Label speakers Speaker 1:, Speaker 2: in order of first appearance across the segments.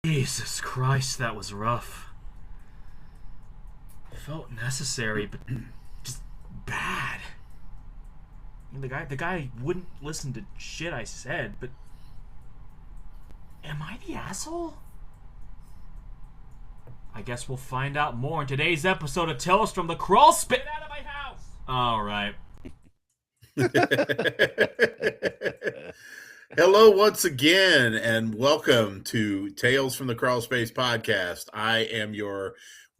Speaker 1: Jesus Christ, that was rough. It felt necessary, but just bad. I mean, the guy wouldn't listen to shit I said, but am I the asshole? I guess we'll find out more in today's episode of Tales from the Crawl Space. Get out of my house! Alright.
Speaker 2: Hello once again, and welcome to Tales from the Crawl Space podcast. I am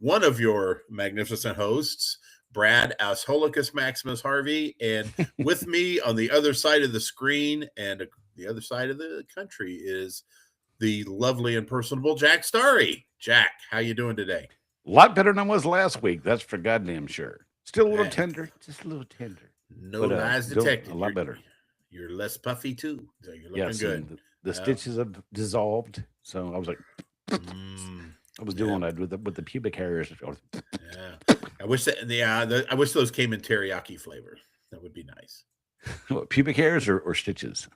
Speaker 2: one of your magnificent hosts, Brad Asholicus Maximus Harvey, and with me on the other side of the screen and the other side of the country is the lovely and personable Jack Starry. Jack, how you doing today?
Speaker 3: A lot better than I was last week. That's for goddamn sure. Still a little tender, just a little tender.
Speaker 2: No lies detected.
Speaker 3: A lot better.
Speaker 2: You're less puffy too. So you're looking good.
Speaker 3: The stitches have dissolved, so I was like, I was doing that with the pubic hairs.
Speaker 2: Yeah, I wish that. I wish those came in teriyaki flavor. That would be nice.
Speaker 3: What, pubic hairs or stitches?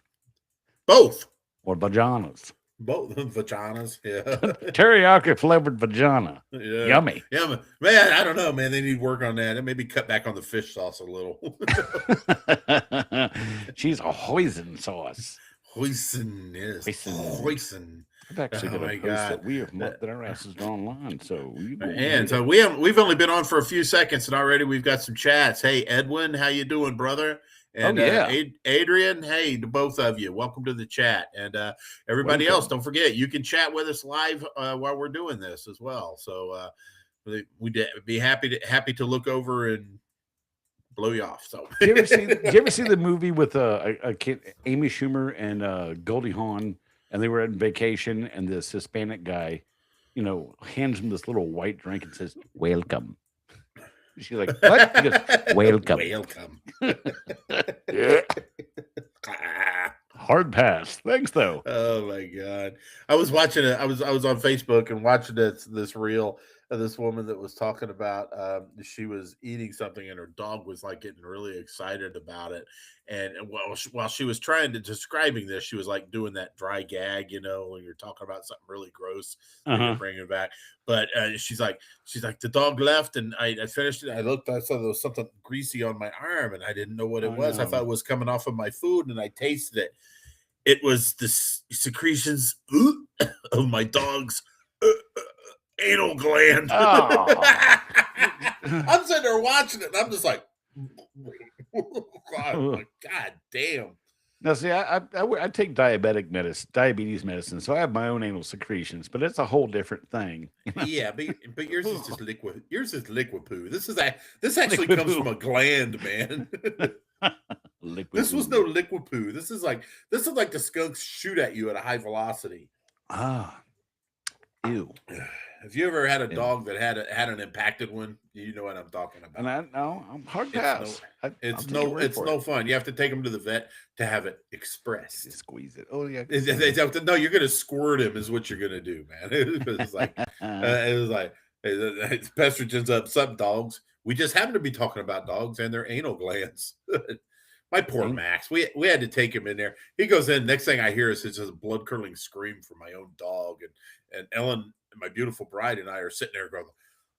Speaker 2: Both.
Speaker 3: Or vaginas.
Speaker 2: Both vaginas. Yeah.
Speaker 3: Teriyaki flavored vagina.
Speaker 2: Yeah.
Speaker 3: Yummy.
Speaker 2: Yeah, man. I don't know, man. They need to work on that and maybe cut back on the fish sauce a little.
Speaker 3: She's a hoisin sauce.
Speaker 2: Hoisin, yes. Hoisin.
Speaker 3: I've actually got a post that we have that our asses are online. So
Speaker 2: we've only been on for a few seconds, and already we've got some chats. Hey, Edwin, how you doing, brother? And Adrian, hey, to both of you, welcome to the chat. And everybody else, don't forget, you can chat with us live while we're doing this as well. So we'd be happy to look over and blow you off. So
Speaker 3: did you ever see the movie with a kid, Amy Schumer and Goldie Hawn, and they were on vacation, and this Hispanic guy, hands him this little white drink and says, "Welcome." She's like, "What?" He goes, "Welcome."
Speaker 2: Welcome.
Speaker 3: Hard pass. Thanks, though.
Speaker 2: Oh my God. I was watching it. I was on Facebook and watching this reel of this woman that was talking about she was eating something and her dog was like getting really excited about it. And while she was trying to describing this, she was like doing that dry gag, when you're talking about something really gross, you're bringing it back. But she's like, the dog left and I finished it. I looked, I saw there was something greasy on my arm and I didn't know what it was.
Speaker 3: No.
Speaker 2: I thought it was coming off of my food and I tasted it. It was the secretions of my dog's anal gland.
Speaker 3: Oh.
Speaker 2: I'm sitting there watching it and I'm just like, God damn.
Speaker 3: Now, see, I take diabetes medicine, so I have my own anal secretions, but it's a whole different thing.
Speaker 2: Yeah, but yours is just liquid. Yours is liquid poo. This actually comes from a gland, man. This was no liquid poo. This is like the skunks shoot at you at a high velocity.
Speaker 3: Ew.
Speaker 2: Have you ever had a dog that had an impacted one? You know what I'm talking about.
Speaker 3: And I'm hard pass.
Speaker 2: It's no fun. You have to take them to the vet to have it expressed.
Speaker 3: Squeeze it. Oh yeah.
Speaker 2: No, you're gonna squirt him is what you're gonna do, man. It's like it was like Pestrogen's up some dogs. We just happen to be talking about dogs and their anal glands. My poor Max. We had to take him in there. He goes in. Next thing I hear is just a blood curdling scream from my own dog, and Ellen, my beautiful bride, and I are sitting there going,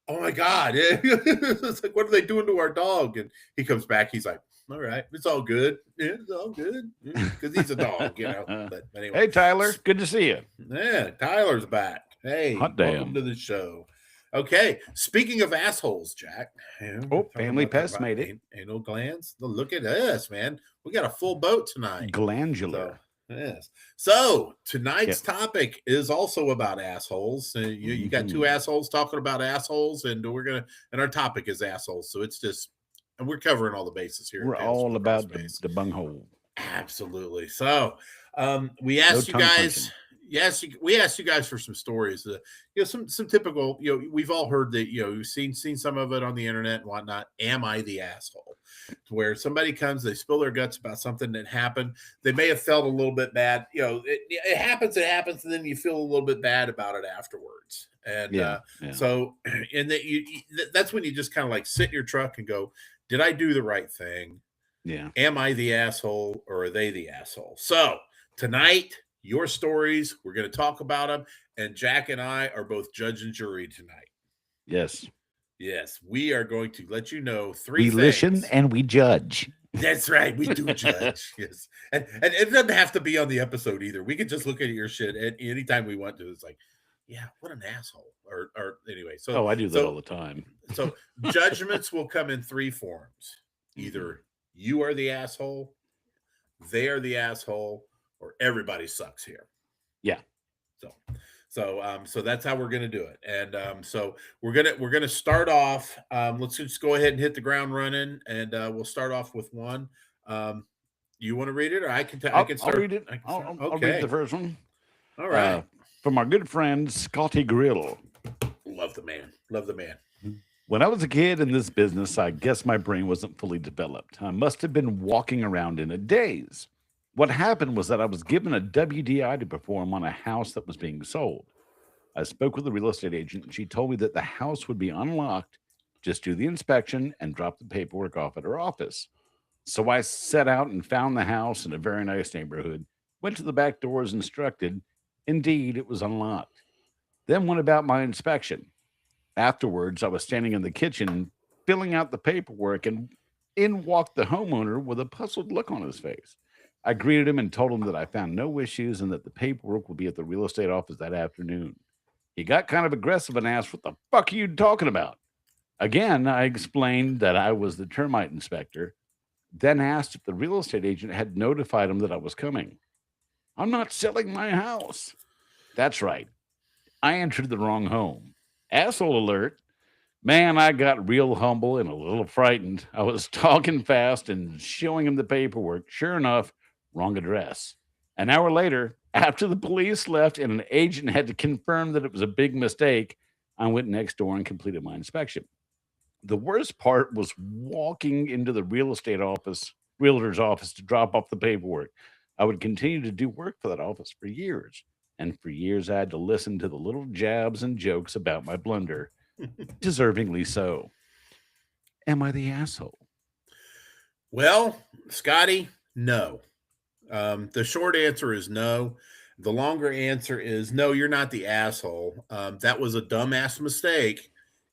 Speaker 2: "Oh my God!" It's like, what are they doing to our dog? And he comes back. He's like, "All right, it's all good. Yeah, it's all good," because he's a dog, But anyway,
Speaker 3: hey Tyler, good to see you.
Speaker 2: Yeah, Tyler's back. Hey, welcome to the show. Okay, speaking of assholes, Jack.
Speaker 3: Family Pest made it.
Speaker 2: Anal glands. Look at us, man. We got a full boat tonight.
Speaker 3: Glandular.
Speaker 2: Yes. So tonight's topic is also about assholes. You got two assholes talking about assholes, and our topic is assholes. So it's just, and we're covering all the bases here.
Speaker 3: We're all about the bunghole.
Speaker 2: Absolutely. So we asked you guys. Yes, we asked you guys for some stories. Some typical. We've all heard that. We've seen some of it on the internet and whatnot. Am I the asshole? Where somebody comes, they spill their guts about something that happened. They may have felt a little bit bad. It happens, and then you feel a little bit bad about it afterwards. And so, and that's when you just kind of like sit in your truck and go, "Did I do the right thing?
Speaker 3: Yeah.
Speaker 2: Am I the asshole, or are they the asshole?" So tonight, your stories. We're going to talk about them. And Jack and I are both judge and jury tonight.
Speaker 3: Yes.
Speaker 2: Yes, we are going to let you know three
Speaker 3: We
Speaker 2: things.
Speaker 3: listen and we judge.
Speaker 2: That's right. We do judge. Yes. And it doesn't have to be on the episode either. We can just look at your shit at anytime we want to. It's like, yeah, what an asshole. Or anyway. So
Speaker 3: I do that all the time.
Speaker 2: So judgments will come in three forms. Either you are the asshole, they are the asshole, or everybody sucks here.
Speaker 3: Yeah.
Speaker 2: So that's how we're gonna do it. And so we're gonna start off. Let's just go ahead and hit the ground running, and we'll start off with one. You want to read it, or I can? I can start.
Speaker 3: I'll read it. I'll read the first one.
Speaker 2: All right.
Speaker 3: From our good friend Scotty Grill.
Speaker 2: Love the man. Love the man.
Speaker 3: When I was a kid in this business, I guess my brain wasn't fully developed. I must have been walking around in a daze. What happened was that I was given a WDI to perform on a house that was being sold. I spoke with the real estate agent, and she told me that the house would be unlocked, just do the inspection and drop the paperwork off at her office. So I set out and found the house in a very nice neighborhood, went to the back door as instructed. Indeed, it was unlocked. Then went about my inspection. Afterwards, I was standing in the kitchen filling out the paperwork, and in walked the homeowner with a puzzled look on his face. I greeted him and told him that I found no issues and that the paperwork would be at the real estate office that afternoon. He got kind of aggressive and asked, "What the fuck are you talking about?" Again, I explained that I was the termite inspector, then asked if the real estate agent had notified him that I was coming. "I'm not selling my house." That's right. I entered the wrong home. Asshole alert. Man, I got real humble and a little frightened. I was talking fast and showing him the paperwork. Sure enough, wrong address. An hour later, after the police left and an agent had to confirm that it was a big mistake, I went next door and completed my inspection. The worst part was walking into the realtor's office to drop off the paperwork. I would continue to do work for that office for years. And for years, I had to listen to the little jabs and jokes about my blunder. Deservingly so. Am I the asshole?
Speaker 2: Well, Scotty, no. The short answer is no. The longer answer is no, you're not the asshole. That was a dumbass mistake.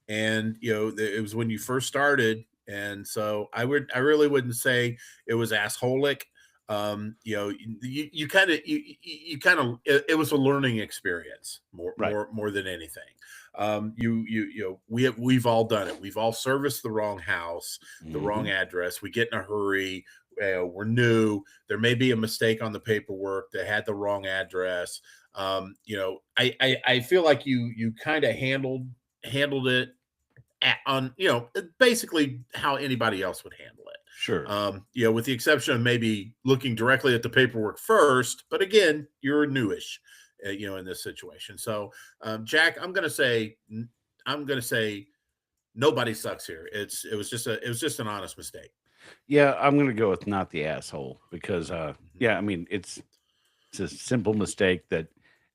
Speaker 2: And, it was when you first started. And so I really wouldn't say it was assholic. You kind of, it was a learning experience more than anything. We've all done it. We've all serviced the wrong house, the wrong address. We get in a hurry. We're new. There may be a mistake on the paperwork that had the wrong address. I feel like you kind of handled it on basically how anybody else would handle it.
Speaker 3: Sure.
Speaker 2: With the exception of maybe looking directly at the paperwork first, but again, you're newish, in this situation. So, Jack, I'm going to say nobody sucks here. It was just an honest mistake.
Speaker 3: Yeah, I'm going to go with not the asshole because, it's a simple mistake that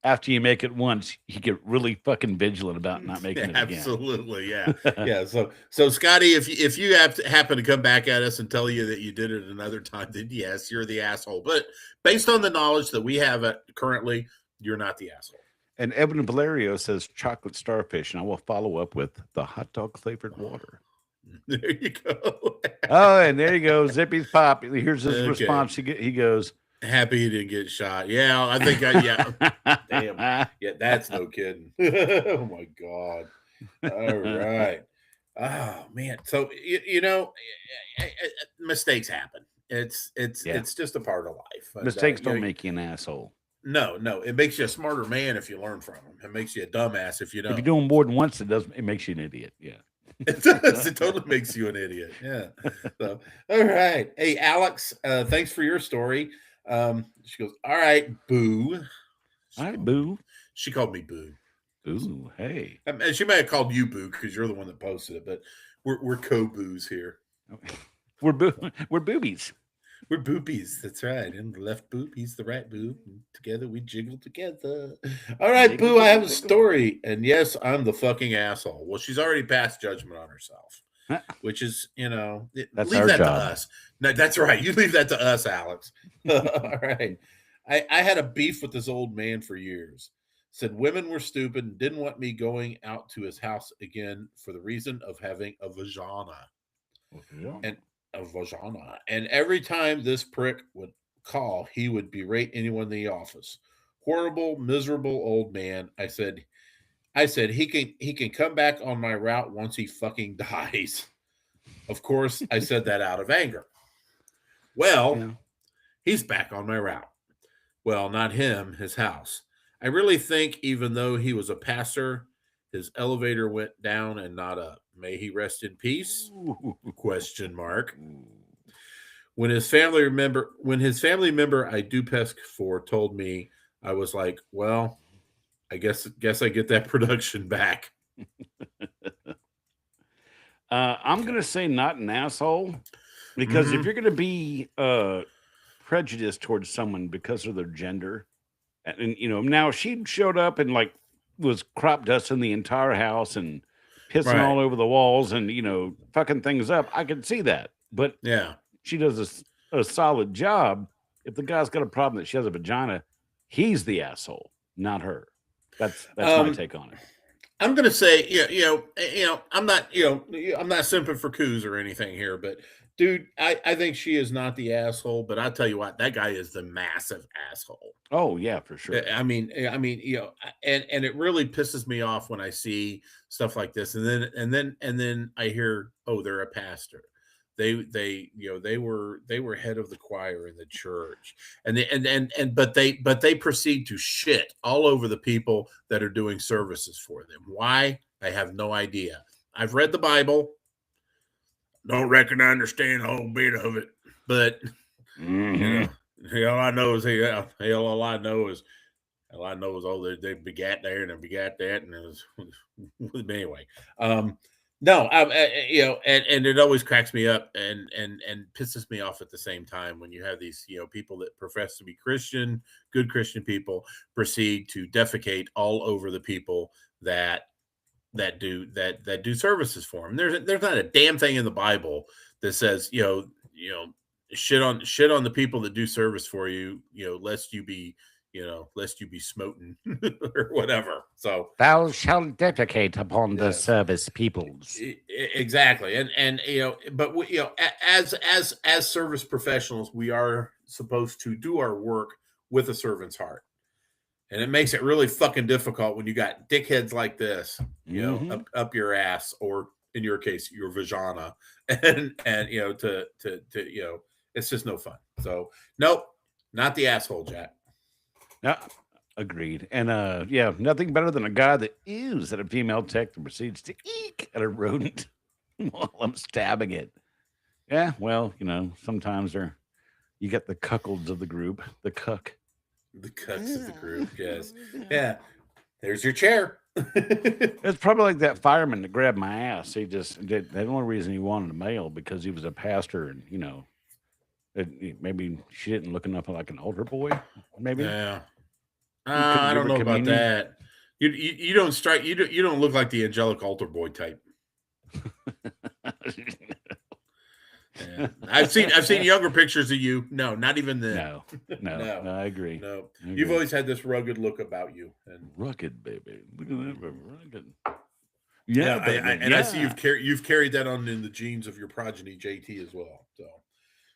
Speaker 3: after you make it once, you get really fucking vigilant about not making it again.
Speaker 2: Absolutely, yeah, yeah. So Scotty, if you happen to come back at us and tell you that you did it another time, then yes, you're the asshole. But based on the knowledge that we have currently, you're not the asshole.
Speaker 3: And Evan Valerio says chocolate starfish, and I will follow up with the hot dog flavored water.
Speaker 2: There you go.
Speaker 3: Oh, and there you go. Zippy's pop. Here's his response. He goes,
Speaker 2: happy he didn't get shot. Yeah, I think damn. Yeah, that's no kidding. Oh my God. All right. Oh man. So mistakes happen. It's just a part of life.
Speaker 3: Mistakes don't make you an asshole.
Speaker 2: No, it makes you a smarter man if you learn from them. It makes you a dumbass if you don't.
Speaker 3: If you're doing more than once, it makes you an idiot. Yeah.
Speaker 2: It does. It totally makes you an idiot. Yeah. So, all right. Hey, Alex, thanks for your story. She goes, all right, boo.
Speaker 3: All right, boo.
Speaker 2: She called me boo.
Speaker 3: Ooh, hey.
Speaker 2: And she may have called you boo because you're the one that posted it, but we're co-boos here.
Speaker 3: We're boobies.
Speaker 2: We're boobies. That's right. And the left boob, he's the right boob. And together we jiggle together. All right, boo, I have a story. And yes, I'm the fucking asshole. Well, she's already passed judgment on herself, which is,
Speaker 3: that's
Speaker 2: leave
Speaker 3: our
Speaker 2: that
Speaker 3: job.
Speaker 2: to us. No, that's right. You leave that to us, Alex. All right. I had a beef with this old man for years. Said women were stupid and didn't want me going out to his house again for the reason of having a vagina.
Speaker 3: Yeah.
Speaker 2: And a vagina. And every time this prick would call, he would berate anyone in the office. Horrible, miserable old man. I said he can come back on my route once he fucking dies. Of course, I said that out of anger. Well,
Speaker 3: Yeah.
Speaker 2: he's back on my route. Well, not him, his house. I really think even though he was a pastor, his elevator went down and not up. May he rest in peace? Question mark. When his family member I do pest for told me, I was like, well, I guess I get that production back.
Speaker 3: I'm gonna say not an asshole because if
Speaker 2: Mhm.
Speaker 3: you're gonna be prejudiced towards someone because of their gender, and now she showed up and like was crop dusting the entire house and pissing
Speaker 2: Right.
Speaker 3: all over the walls and fucking things up, I could see that. But
Speaker 2: Yeah.
Speaker 3: she does a solid job. If the guy's got a problem that she has a vagina, he's the asshole, not her. That's my
Speaker 2: Um,
Speaker 3: take on it.
Speaker 2: I'm gonna say, I'm not, I'm not simping for coos or anything here, but dude, I think she is not the asshole, but I'll tell you what, that guy is the massive asshole.
Speaker 3: Oh yeah, for sure.
Speaker 2: And it really pisses me off when I see stuff like this, and then I hear, oh, they're a pastor. They were head of the choir in the church, but they proceed to shit all over the people that are doing services for them. Why? I have no idea. I've read the Bible. Don't reckon I understand a whole bit of it, but
Speaker 3: Mhm.
Speaker 2: all I know is all I know is oh, they begat there and they begat that, and it was anyway. No, and it always cracks me up and pisses me off at the same time when you have these people that profess to be Christian, good Christian people, proceed to defecate all over the people that do services for them. There's not a damn thing in the Bible that says shit on the people that do service for you, lest you be smoten or whatever. So
Speaker 3: Thou shalt defecate upon the
Speaker 2: yes,
Speaker 3: service peoples.
Speaker 2: exactly. And but as service professionals, we are supposed to do our work with a servant's heart. And it makes it really fucking difficult when you got dickheads like this,
Speaker 3: Mhm.
Speaker 2: up your ass, or in your case, your vagina, and it's just no fun. So nope, not the asshole, Jack.
Speaker 3: Yeah, agreed. And yeah, nothing better than a guy that ews at a female tech and proceeds to eek at a rodent while I'm stabbing it. Yeah, well, sometimes you get the cuckolds of the group, the cuck.
Speaker 2: The cuts of the group, yes, yeah. There's your chair.
Speaker 3: It's probably like that fireman that grabbed my ass. He just did the only reason he wanted a male because he was a pastor, and maybe she didn't look enough like an altar boy. Maybe
Speaker 2: Yeah,
Speaker 3: he couldn't
Speaker 2: I
Speaker 3: give
Speaker 2: don't
Speaker 3: her
Speaker 2: know about
Speaker 3: communion.
Speaker 2: that. You don't strike you don't look like the angelic altar boy type. Yeah. I've seen younger pictures of you. No, not even then.
Speaker 3: No,
Speaker 2: No,
Speaker 3: I agree.
Speaker 2: no.
Speaker 3: I
Speaker 2: You've
Speaker 3: agree.
Speaker 2: always had this rugged look about you, and
Speaker 3: Rugged, baby. Look at that, baby. Rugged.
Speaker 2: yeah,
Speaker 3: Yeah, baby.
Speaker 2: I see
Speaker 3: Yeah.
Speaker 2: you've carried that on in the genes of your progeny, JT, as well. So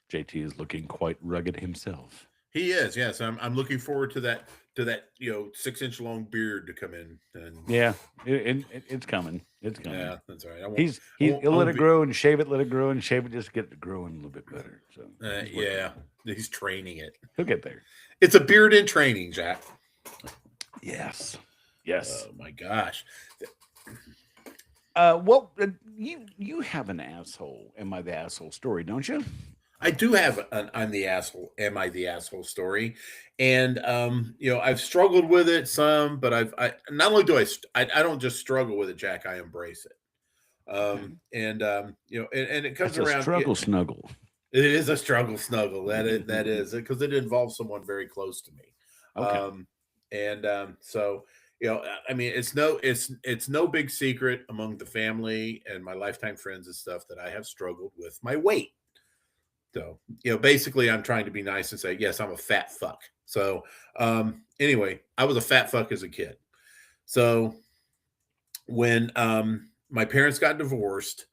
Speaker 3: JT is looking quite rugged himself.
Speaker 2: he is, yes. I'm looking forward to that 6-inch long beard to come in, and
Speaker 3: Yeah, it's coming. It's coming.
Speaker 2: yeah, that's all right. I won't,
Speaker 3: He'll let it grow and shave it, let it grow and shave it, just get it growing a little bit better. So he's working
Speaker 2: yeah,
Speaker 3: on it.
Speaker 2: he's training it.
Speaker 3: He'll get there.
Speaker 2: It's a beard in training, Jack.
Speaker 3: Yes.
Speaker 2: Oh my gosh.
Speaker 3: Well, you have an asshole. Am I the asshole story, don't you?
Speaker 2: I do have an I'm the asshole, am I the asshole story. And I've struggled with it some, but I not only do I don't just struggle with it, Jack, I embrace it.
Speaker 3: Okay.
Speaker 2: And it comes
Speaker 3: That's a
Speaker 2: around
Speaker 3: struggle snuggle.
Speaker 2: it is a struggle snuggle. That is because it involves someone very close to me.
Speaker 3: Okay.
Speaker 2: So I mean, it's no big secret among the family and my lifetime friends and stuff that I have struggled with my weight. So, basically I'm trying to be nice and say, yes, I'm a fat fuck. So anyway, I was a fat fuck as a kid. So when my parents got divorced,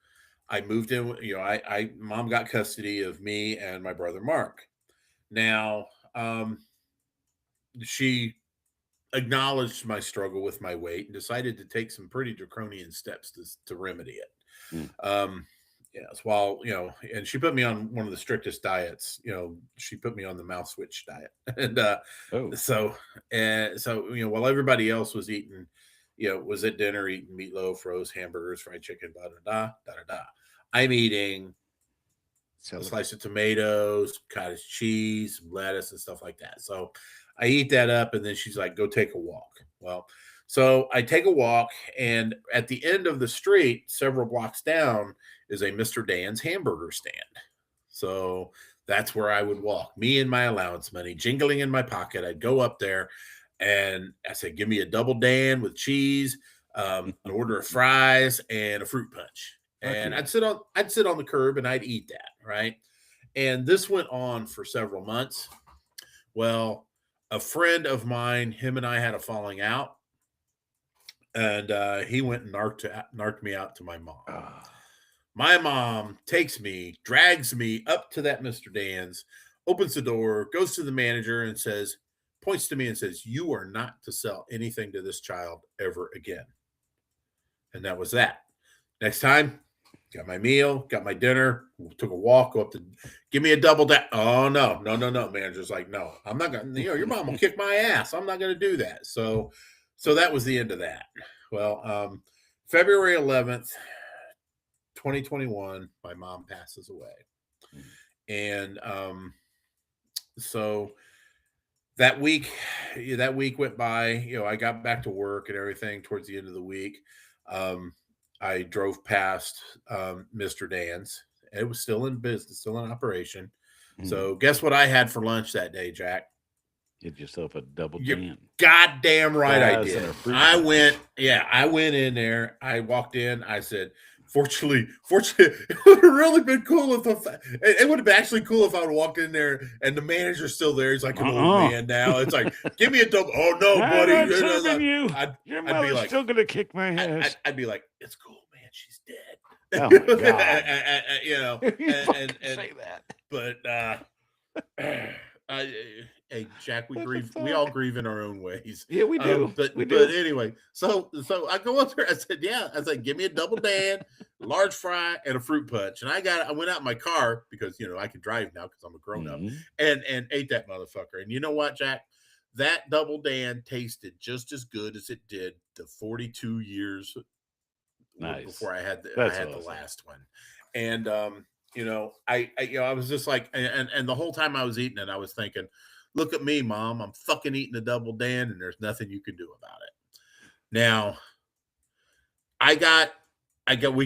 Speaker 2: I moved in. I mom got custody of me and my brother Mark. Now, she acknowledged my struggle with my weight and decided to take some pretty draconian steps to remedy it.
Speaker 3: Mm.
Speaker 2: Yes, while and she put me on one of the strictest diets. She put me on the mouth switch diet, and while everybody else was eating, was at dinner eating meatloaf, roast hamburgers, fried chicken, da da da da da. I'm eating a slice of tomatoes, cottage cheese, some lettuce, and stuff like that. So I eat that up, and then she's like, "Go take a walk." Well, so I take a walk, and at the end of the street, several blocks down, is a Mr. Dan's hamburger stand. So that's where I would walk, me and my allowance money jingling in my pocket. I'd go up there, and I said, "Give me a double Dan with cheese, an order of fries, and a fruit punch." And I'd sit on the curb and I'd eat that, right? And this went on for several months. Well, a friend of mine, him and I had a falling out, and he went and narked me out to my mom. My mom takes me, drags me up to that Mr. Dan's, opens the door, goes to the manager and points to me and says, "You are not to sell anything to this child ever again." And that was that. Next time, got my meal, got my dinner, took a walk, go up to, "Give me a double that." "Oh, no. Manager's like, "No, I'm not going to, your mom will kick my ass. I'm not going to do that." So that was the end of that. Well, February 11th, 2021, my mom passes away. And so that week went by. I got back to work and everything towards the end of the week. I drove past Mr. Dan's. It was still in business, still in operation. So guess what I had for lunch that day, Jack?
Speaker 3: Get yourself a double Dan.
Speaker 2: Goddamn right I did. I went in there. I walked in. I said, Fortunately, it would have really been cool it would have been actually cool if I would have walked in there and the manager's still there. He's like an old man now. It's like, "Give me a double." "Oh no, buddy!"
Speaker 3: Your mother's still gonna kick my ass.
Speaker 2: I'd be like, "It's cool, man. She's dead."
Speaker 3: Oh my God.
Speaker 2: And say that. But hey, Jack, we all grieve in our own ways.
Speaker 3: Yeah, we do.
Speaker 2: But anyway, so I go up there. I said, "Give me a double Dan, large fry, and a fruit punch." And I went out in my car because I can drive now because I'm a grown up, and ate that motherfucker. And you know what, Jack? That double Dan tasted just as good as it did the 42 years before I had the last one. And I was just like, and the whole time I was eating it, I was thinking, "Look at me, Mom. I'm fucking eating a double Dan, and there's nothing you can do about it." Now, we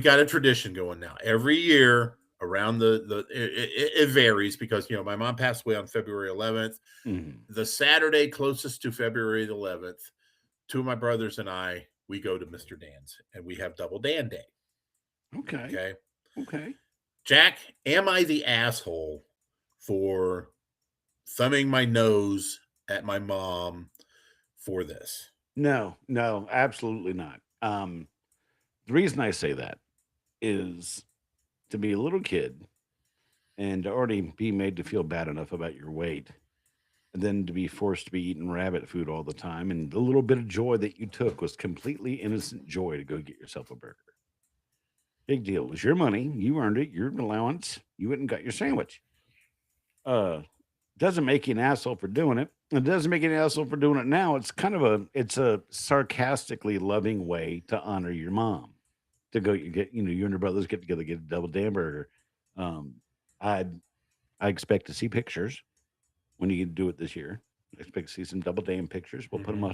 Speaker 2: got a tradition going now. Every year around it varies because my mom passed away on February 11th. The Saturday closest to February 11th, two of my brothers and I, we go to Mr. Dan's and we have double Dan Day. Okay. Jack, am I the asshole for thumbing my nose at my mom for this?
Speaker 3: No, absolutely not. The reason I say that is to be a little kid and to already be made to feel bad enough about your weight, and then to be forced to be eating rabbit food all the time, and the little bit of joy that you took was completely innocent joy to go get yourself a burger. Big deal. It was your money. You earned it. Your allowance. You went and got your sandwich. Doesn't make you an asshole for doing it. It doesn't make you an asshole for doing it now. It's kind of it's a sarcastically loving way to honor your mom. To go, you and your brothers get together, get a double Dan burger. I expect to see pictures when you do it this year. I expect to see some double Dan pictures. We'll put them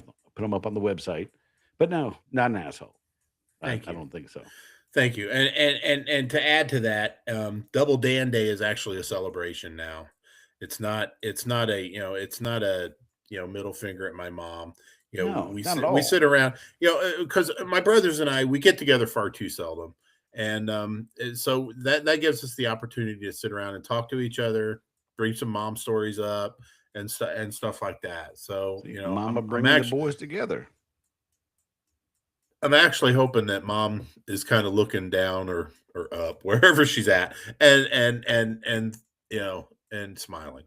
Speaker 3: up on the website. But no, not an asshole. I don't think so.
Speaker 2: Thank you. And to add to that, Double Dan Day is actually a celebration now. It's not a middle finger at my mom. We sit around, because my brothers and I, we get together far too seldom. And so that gives us the opportunity to sit around and talk to each other, bring some mom stories up, and stuff like that. So,
Speaker 3: See,
Speaker 2: you know,
Speaker 3: Mama
Speaker 2: I'm
Speaker 3: bringing the
Speaker 2: actually
Speaker 3: boys together.
Speaker 2: I'm actually hoping that mom is kind of looking down or up wherever she's at, and you know, and smiling,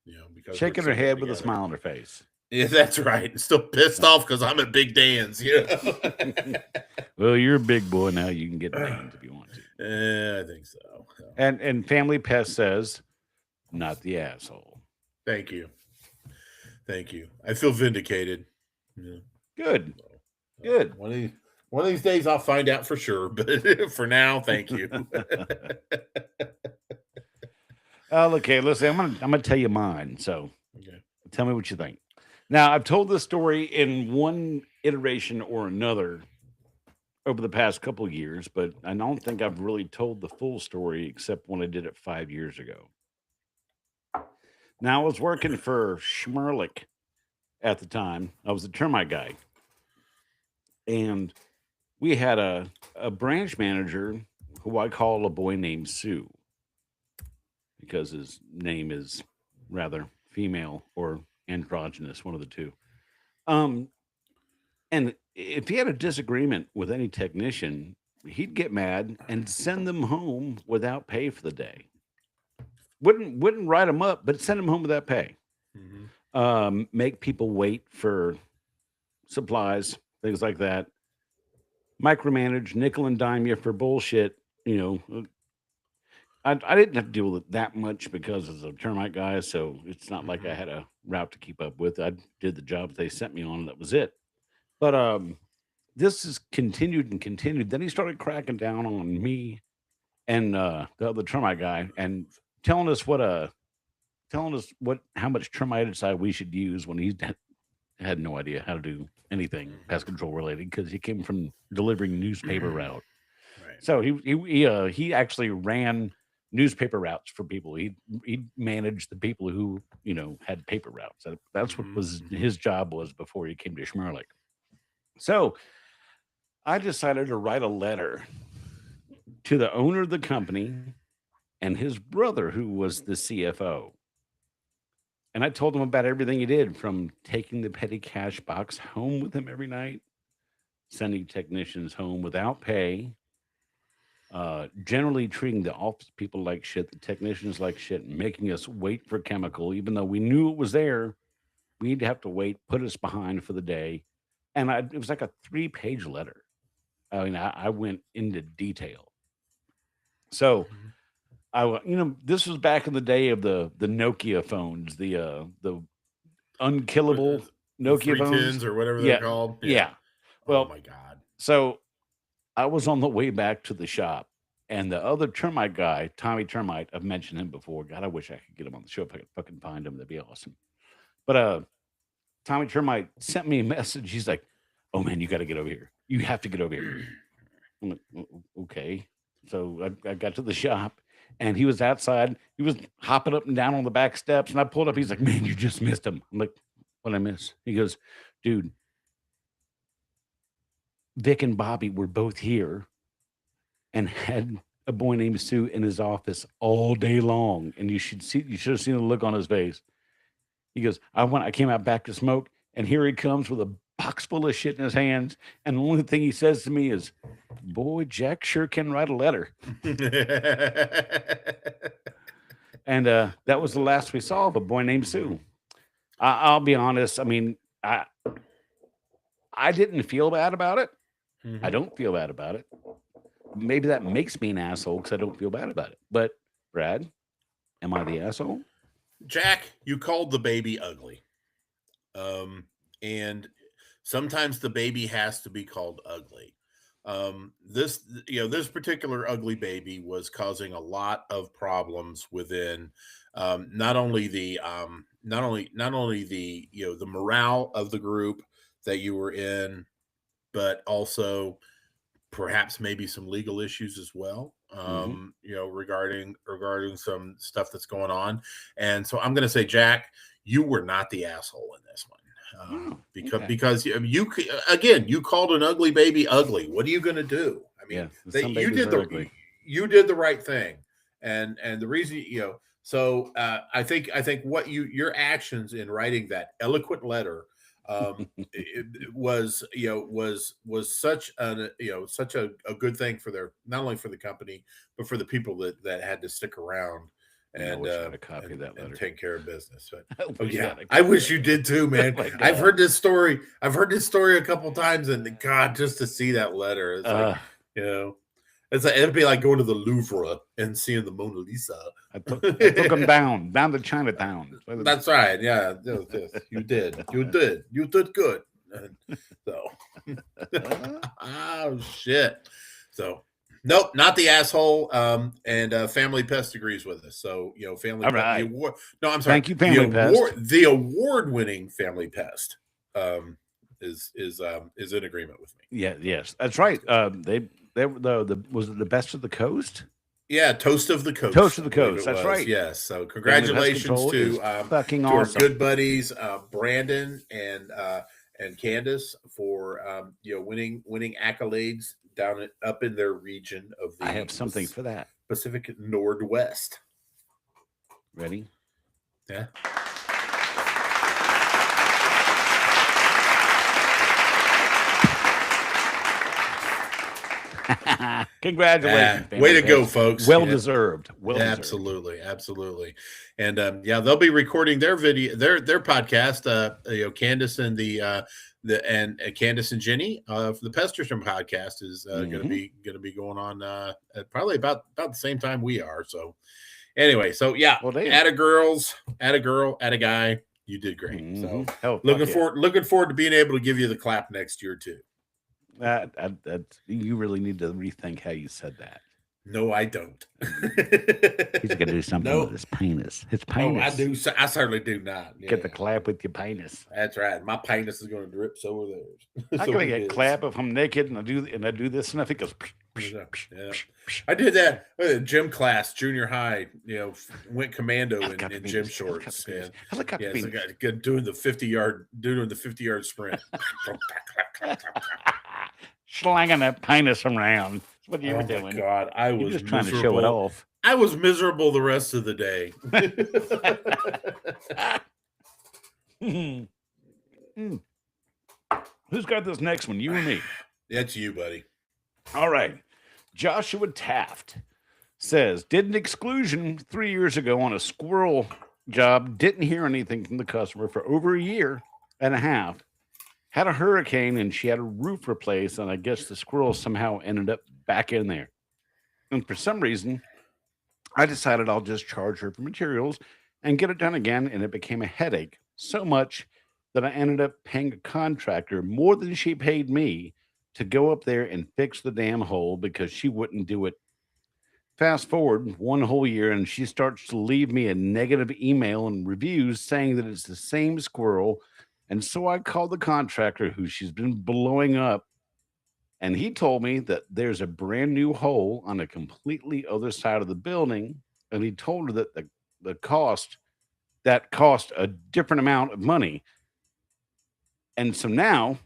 Speaker 2: you know, because we're
Speaker 3: Shaking her
Speaker 2: sitting there
Speaker 3: head with a
Speaker 2: together.
Speaker 3: smile on her face.
Speaker 2: Yeah, that's right. Still pissed off because I'm at Big Dan's, you know.
Speaker 3: Well, you're a big boy now. You can get Dan's if you want to.
Speaker 2: I think so.
Speaker 3: And Family Pest says, not the asshole.
Speaker 2: Thank you. I feel vindicated. Yeah.
Speaker 3: Good. Good.
Speaker 2: One of these days I'll find out for sure, but for now, thank you.
Speaker 3: Okay, listen, I'm gonna tell you mine. So
Speaker 2: Okay.
Speaker 3: tell me what you think. Now, I've told this story in one iteration or another over the past couple of years, but I don't think I've really told the full story except when I did it 5 years ago. Now, I was working for Schmerlich at the time. I was a termite guy. And we had a branch manager who I call a boy named Sue because his name is rather female or androgynous, one of the two. And if he had a disagreement with any technician, he'd get mad and send them home without pay for the day. Wouldn't write them up, but send them home without pay.
Speaker 2: Mm-hmm.
Speaker 3: Make people wait for supplies, things like that. Micromanage, nickel and dime you for bullshit. You know, I didn't have to deal with it that much because as a termite guy, so it's not like I had a route to keep up with. I did the jobs they sent me on, and that was it. But this is continued and continued. Then he started cracking down on me and the other termite guy and telling us how much termiticide we should use when he had no idea how to do anything pest control related because he came from delivering newspaper route.
Speaker 2: Right.
Speaker 3: So he actually ran newspaper routes for people. He managed the people who had paper routes. That's what was his job was before he came to Schmerlich. So I decided to write a letter to the owner of the company and his brother, who was the CFO. And I told him about everything he did, from taking the petty cash box home with him every night, sending technicians home without pay, generally treating the office people like shit, the technicians like shit, and making us wait for chemical, even though we knew it was there. We'd have to wait, put us behind for the day. And it was like a 3-page letter. I mean, I went into detail. So this was back in the day of the Nokia phones, the unkillable Nokia phones
Speaker 2: 310s or whatever they're called.
Speaker 3: Yeah. Well,
Speaker 2: oh my God.
Speaker 3: So I was on the way back to the shop, and the other termite guy, Tommy Termite, I've mentioned him before. God, I wish I could get him on the show if I could fucking find him. That'd be awesome. But Tommy Termite sent me a message. He's like, "Oh man, you got to get over here. You have to get over here." I'm like, "Okay." So I got to the shop, and he was outside. He was hopping up and down on the back steps, and I pulled up. He's like, "Man, you just missed him." I'm like, "What'd I miss?" He goes, "Dude, Vic and Bobby were both here and had a boy named Sue in his office all day long. And you should have seen the look on his face." He goes, I came out back to smoke, and here he comes with a box full of shit in his hands. And the only thing he says to me is, "Boy, Jack sure can write a letter." And that was the last we saw of a boy named Sue. I'll be honest. I mean, I didn't feel bad about it. I don't feel bad about it. Maybe that makes me an asshole because I don't feel bad about it. But Brad, am I the asshole?
Speaker 2: Jack, you called the baby ugly. And sometimes the baby has to be called ugly. This particular ugly baby was causing a lot of problems within not only the the morale of the group that you were in, but also perhaps maybe some legal issues as well. Regarding some stuff that's going on. And so I'm going to say, Jack, you were not the asshole in this one. Because you called an ugly baby ugly. What are you going to do? I mean, you did the right thing. And the reason, So I think what your actions in writing that eloquent letter it was such a good thing for their, not only for the company but for the people that had to stick around
Speaker 3: I wish I had a copy of that letter.
Speaker 2: and take care of business. But,
Speaker 3: I
Speaker 2: I wish you did too, man.
Speaker 3: Oh my
Speaker 2: I've
Speaker 3: God.
Speaker 2: heard this story a couple times, and God, just to see that letter, it's like, it's like, it'd be like going to the Louvre and seeing the Mona Lisa.
Speaker 3: I took them down to Chinatown.
Speaker 2: That's right. Yeah, you did. You did good. And so, oh shit. So, nope, not the asshole. And Family Pest agrees with us. So, Family.
Speaker 3: All right.
Speaker 2: I'm sorry.
Speaker 3: Thank you, Family Pest.
Speaker 2: The award-winning Family Pest is in agreement with me.
Speaker 3: Yeah. Yes, that's right. They was it the Best of the Coast?
Speaker 2: Yeah, Toast of the Coast.
Speaker 3: Toast of the Coast. That's right.
Speaker 2: Yes. So congratulations to
Speaker 3: fucking
Speaker 2: our
Speaker 3: awesome.
Speaker 2: good buddies Brandon and Candace for winning accolades up in their region of the.
Speaker 3: I have something for that.
Speaker 2: Pacific Northwest.
Speaker 3: Ready?
Speaker 2: Yeah.
Speaker 3: Congratulations.
Speaker 2: Way to go, folks.
Speaker 3: Well deserved.
Speaker 2: Absolutely. And they'll be recording their their podcast, Candace and and Candace and Jenny for the Pesterson podcast is going to be going on at probably about the same time we are. So anyway, atta girls, atta girl, atta guy, you did great. So looking forward to being able to give you the clap next year too.
Speaker 3: You really need to rethink how you said that.
Speaker 2: No, I don't.
Speaker 3: He's going to do something with his penis. His penis.
Speaker 2: Oh, I do. I certainly do not. Yeah.
Speaker 3: Get the clap with your penis.
Speaker 2: That's right. My penis is going to drip. So are theirs.
Speaker 3: I'm going to get clap if I'm naked and I do this, and I think it goes.
Speaker 2: Yeah. I did that gym class, junior high. Went commando in gym shorts. Doing the 50-yard sprint.
Speaker 3: Slanging that penis around. That's what you were doing.
Speaker 2: God, I was
Speaker 3: just trying to show it off.
Speaker 2: I was miserable the rest of the day.
Speaker 3: Who's got this next one? You or me?
Speaker 2: That's you, buddy.
Speaker 3: All right. Joshua Taft says, did an exclusion 3 years ago on a squirrel job. Didn't hear anything from the customer for over a year and a half. Had a hurricane and she had a roof replaced, and I guess the squirrel somehow ended up back in there. And for some reason, I decided I'll just charge her for materials and get it done again, and it became a headache so much that I ended up paying a contractor more than she paid me to go up there and fix the damn hole because she wouldn't do it. Fast forward one whole year, and she starts to leave me a negative email and reviews saying that it's the same squirrel. And so I called the contractor who she's been blowing up, and he told me that there's a brand new hole on a completely other side of the building. And he told her that the cost a different amount of money. And so now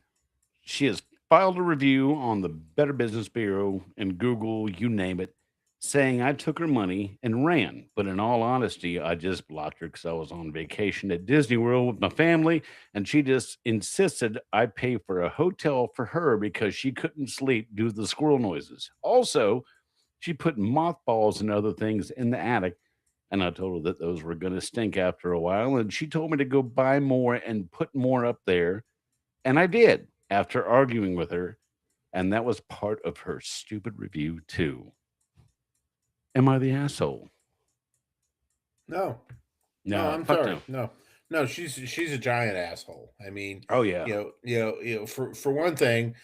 Speaker 3: she has filed a review on the Better Business Bureau and Google, you name it, saying I took her money and ran. But in all honesty, I just blocked her because I was on vacation at Disney World with my family, and she just insisted I pay for a hotel for her because she couldn't sleep due to the squirrel noises. Also, she put mothballs and other things in the attic, and I told her that those were going to stink after a while, and she told me to go buy more and put more up there, and I did after arguing with her, and that was part of her stupid review too. Am I the asshole?
Speaker 2: No, I'm sorry. No, she's a giant asshole. I mean,
Speaker 3: oh yeah,
Speaker 2: for one thing,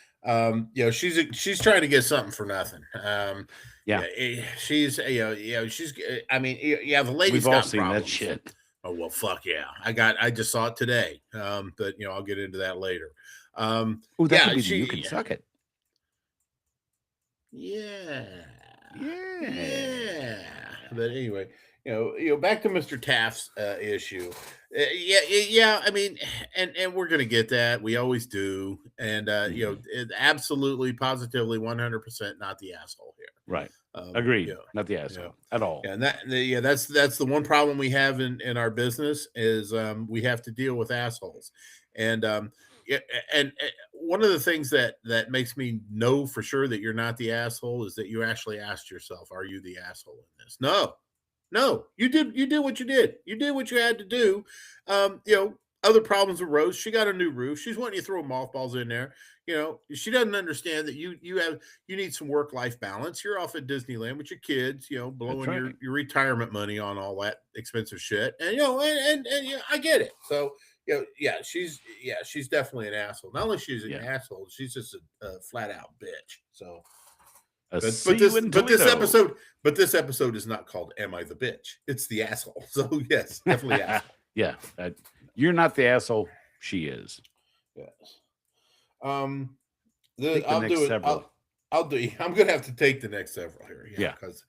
Speaker 2: she's trying to get something for nothing. She's I mean, the lady's
Speaker 3: we've
Speaker 2: got
Speaker 3: all seen
Speaker 2: problems.
Speaker 3: that shit.
Speaker 2: Oh well, fuck yeah, I just saw it today. But I'll get into that later.
Speaker 3: Oh, that could be you can suck it.
Speaker 2: Yeah. But anyway, back to Mr. Taft's issue. I mean, and we're gonna get that. We always do. And absolutely, positively, 100% not the asshole here.
Speaker 3: Right. Agreed.
Speaker 2: Yeah,
Speaker 3: Not the
Speaker 2: yeah,
Speaker 3: asshole at all.
Speaker 2: yeah, and that's the one problem we have in our business is we have to deal with assholes, and yeah, and one of the things that makes me know for sure that you're not the asshole is that you actually asked yourself, "Are you the asshole in this?" No, no, you did what you did what you had to do. Other problems arose. She got a new roof. She's wanting you to throw mothballs in there. She doesn't understand that you need some work life balance. You're off at Disneyland with your kids, blowing
Speaker 3: right.
Speaker 2: your retirement money on all that expensive shit. And I get it. So she's definitely an asshole. Not only she's an asshole, she's just a flat out bitch. So but this episode is not called "Am I the Bitch?" It's the asshole. So yes, definitely asshole.
Speaker 3: Yeah, you're not the asshole. She is.
Speaker 2: Yes.
Speaker 3: I'll
Speaker 2: do it.
Speaker 3: several.
Speaker 2: I'll do. I'm gonna have to take the next several here.
Speaker 3: Yeah.
Speaker 2: Because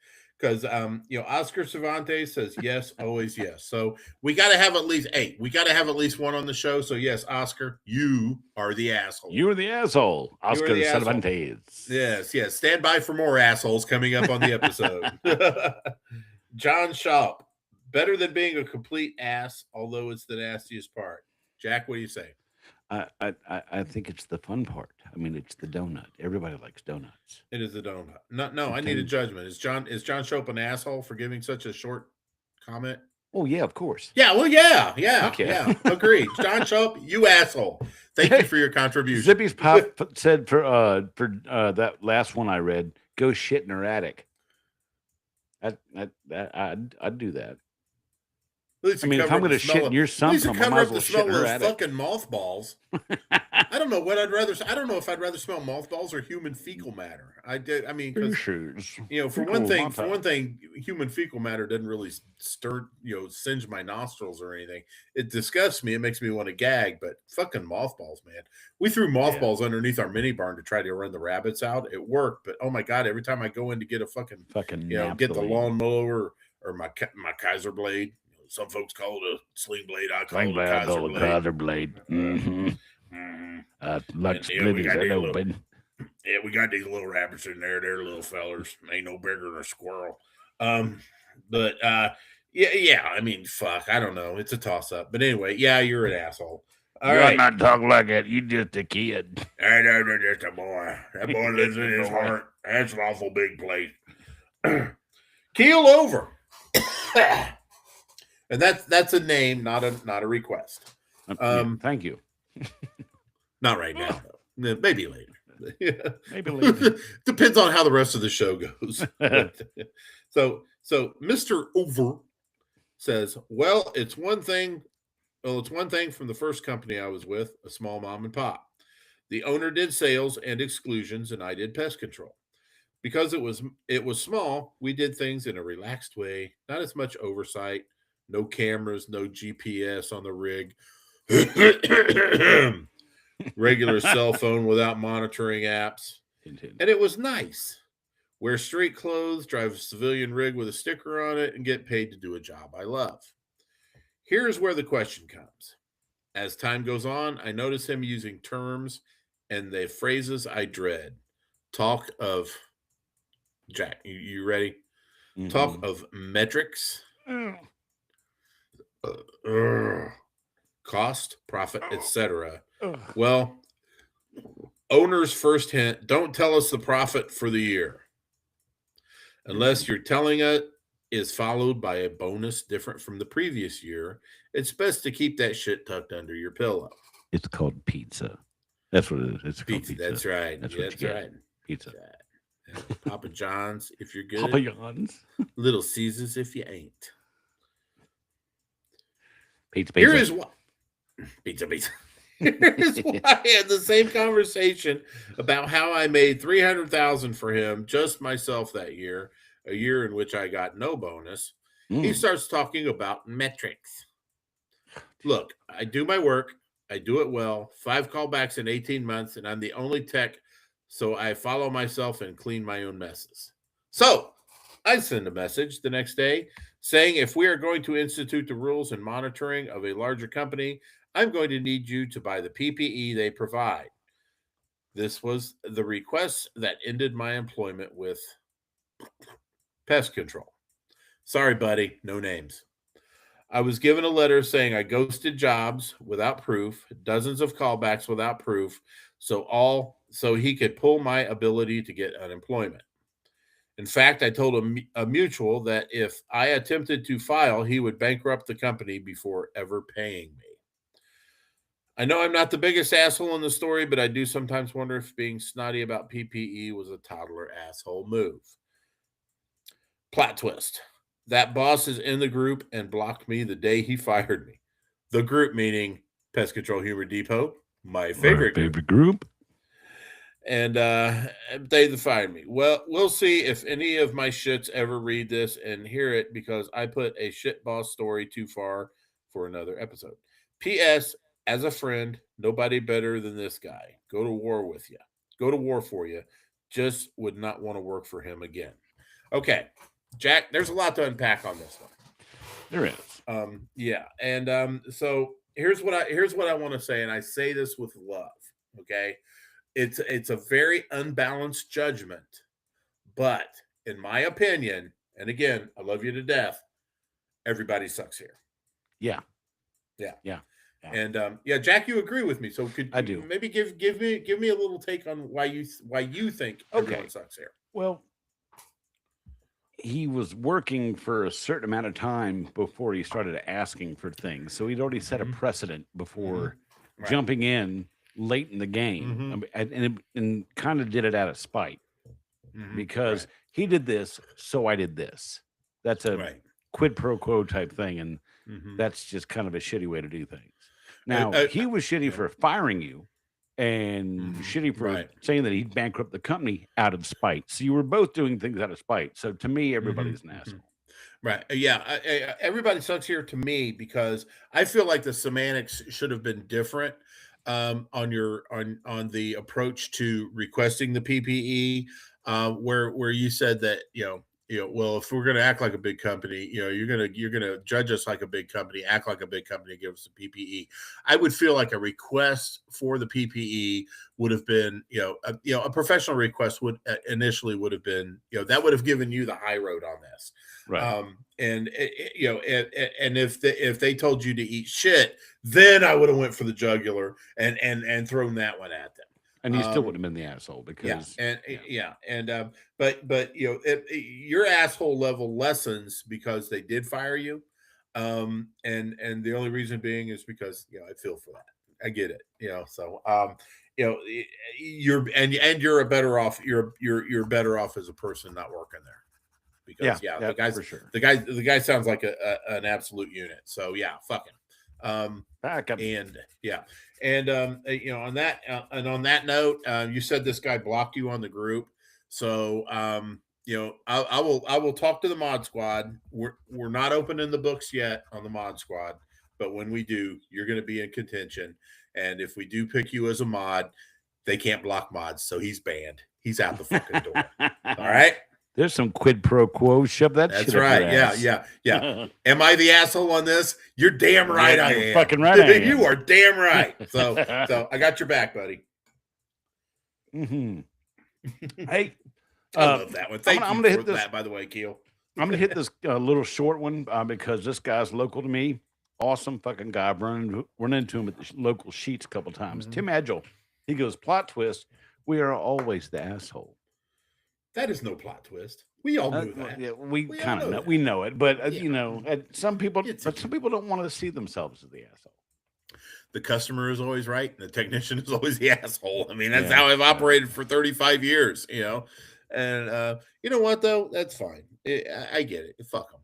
Speaker 2: Oscar Cervantes says yes, always yes. So we got to have at least 8. We got to have at least one on the show. So yes, Oscar, you are the asshole.
Speaker 3: You're the asshole, Oscar Cervantes.
Speaker 2: Yes. Stand by for more assholes coming up on the episode. John Schaub, better than being a complete ass, although it's the nastiest part. Jack, what do you say?
Speaker 3: I think it's the fun part. I mean, it's the donut. Everybody likes donuts.
Speaker 2: It is the donut. No, I need a judgment. Is John Shope an asshole for giving such a short comment?
Speaker 3: Oh yeah, of course.
Speaker 2: Yeah, well, yeah. Agreed. John Shope, you asshole. Thank you for your contribution.
Speaker 3: Zippy's Pop said for that last one I read, go shit in her attic. I'd do that. I mean, if I'm going to shit in your sump, I might as well shit in her attic.
Speaker 2: Fucking mothballs. I don't know what I'd rather. I don't know if I'd rather smell mothballs or human fecal matter. I mean, because for one thing, human fecal matter doesn't really singe my nostrils or anything. It disgusts me. It makes me want to gag. But fucking mothballs, man. We threw mothballs underneath our mini barn to try to run the rabbits out. It worked, but oh my god, every time I go in to get a fucking get the lawnmower or my Kaiser blade. Some folks call it a sling blade. I call it a Kaiser blade.
Speaker 3: Mm-hmm.
Speaker 2: We got these little rabbits in there. They're little fellers. Ain't no bigger than a squirrel. I mean, fuck. I don't know. It's a toss up. But anyway, yeah, you're an asshole.
Speaker 3: All right. Not talking like that. You just a kid.
Speaker 2: I'm just a boy. That boy lives in his heart. That's an awful big place. Keel over. And that's a name, not a request.
Speaker 3: Thank you.
Speaker 2: Not right now, though. Maybe later.
Speaker 3: Maybe later.
Speaker 2: Depends on how the rest of the show goes. So Mr. Over says, well, it's one thing from the first company I was with, a small mom and pop. The owner did sales and exclusions, and I did pest control. Because it was small, we did things in a relaxed way, not as much oversight, no cameras, no GPS on the rig, regular cell phone without monitoring apps. And it was nice. Wear straight clothes, drive a civilian rig with a sticker on it, and get paid to do a job I love. Here's where the question comes. As time goes on, I notice him using terms and the phrases I dread. Talk of Jack, you ready? Mm-hmm. Talk of metrics, cost, profit, etc. Well, owner's first hint, don't tell us the profit for the year. Unless you're telling it is followed by a bonus different from the previous year, it's best to keep that shit tucked under your pillow.
Speaker 3: It's called pizza. That's what it is. It's
Speaker 2: pizza. That's right.
Speaker 3: That's
Speaker 2: right.
Speaker 3: Pizza.
Speaker 2: That's right. Papa John's if you're good.
Speaker 3: Papa John's.
Speaker 2: Little Caesars if you ain't.
Speaker 3: Pizza.
Speaker 2: Here is what. Pizza. Here's why I had the same conversation about how I made $300,000 for him, just myself that year, a year in which I got no bonus. He starts talking about metrics. Look, I do my work. I do it well. 5 callbacks in 18 months, and I'm the only tech, so I follow myself and clean my own messes. So I send a message the next day saying if we are going to institute the rules and monitoring of a larger company, I'm going to need you to buy the PPE they provide. This was the request that ended my employment with Pest control. Sorry, buddy, no names. I was given a letter saying I ghosted jobs without proof, dozens of callbacks without proof, so he could pull my ability to get unemployment. In fact, I told a mutual that if I attempted to file, he would bankrupt the company before ever paying me. I know I'm not the biggest asshole in the story, but I do sometimes wonder if being snotty about PPE was a toddler asshole move. Plot twist. That boss is in the group and blocked me the day he fired me. The group meaning Pest Control Humor Depot, my favorite
Speaker 3: group.
Speaker 2: And they fired me. Well, we'll see if any of my shits ever read this and hear it because I put a shit boss story too far for another episode. P.S. As a friend, nobody better than this guy. Go to war with you. Go to war for you. Just would not want to work for him again. Okay, Jack, there's a lot to unpack on this one.
Speaker 3: There is.
Speaker 2: Yeah. And so here's what I want to say, and I say this with love. Okay. It's a very unbalanced judgment, but in my opinion, and again, I love you to death, everybody sucks here.
Speaker 3: Yeah.
Speaker 2: And Jack, you agree with me. So could
Speaker 3: I do.
Speaker 2: Maybe give me a little take on why you think everyone sucks here.
Speaker 3: Well, he was working for a certain amount of time before he started asking for things. So he'd already set a precedent before jumping in late in the game, and kind of did it out of spite because he did this, so I did this. That's a quid pro quo type thing, and that's just kind of a shitty way to do things. Now, he was shitty for firing you and shitty for saying that he'd bankrupt the company out of spite. So you were both doing things out of spite. So to me, everybody's an asshole.
Speaker 2: Right. Yeah. Everybody sucks here to me because I feel like the semantics should have been different on the approach to requesting the PPE, where you said that well, if we're going to act like a big company, you're going to judge us like a big company, act like a big company, give us the PPE. I would feel like a request for the PPE would have been, a professional request would have been, that would have given you the high road on this.
Speaker 3: Right.
Speaker 2: And if they told you to eat shit, then I would have went for the jugular and thrown that one at them.
Speaker 3: And you still would have been the asshole because
Speaker 2: but your asshole level lessens because they did fire you, and the only reason being is because I feel for that. I get it, so you're better off. You're better off as a person not working there because the guy's for sure. The guy sounds like an absolute unit. So fuck him.
Speaker 3: Back up.
Speaker 2: And on that note, you said this guy blocked you on the group. So, I will talk to the mod squad. We're not opening the books yet on the mod squad, but when we do, you're going to be in contention. And if we do pick you as a mod, they can't block mods. So he's banned. He's out the fucking door. All right.
Speaker 3: There's some quid pro quo. Shove that shit.
Speaker 2: That's right. Yeah. Am I the asshole on this? You're damn right. I am.
Speaker 3: Fucking right. I am.
Speaker 2: You are damn right. So I got your back, buddy.
Speaker 3: Hey,
Speaker 2: I love that one. Thank you for that, by the way, Keel.
Speaker 3: I'm gonna hit this little short one because this guy's local to me. Awesome fucking guy. I've run into him at the local Sheets a couple times. Tim Agile. He goes, plot twist. We are always the asshole.
Speaker 2: That is no plot twist. We all knew that.
Speaker 3: Yeah, we kind of know. We know it, but some people don't want to see themselves as the asshole.
Speaker 2: The customer is always right, and the technician is always the asshole. I mean, that's how I've operated for 35 years. And you know what though? That's fine. I get it. Fuck them.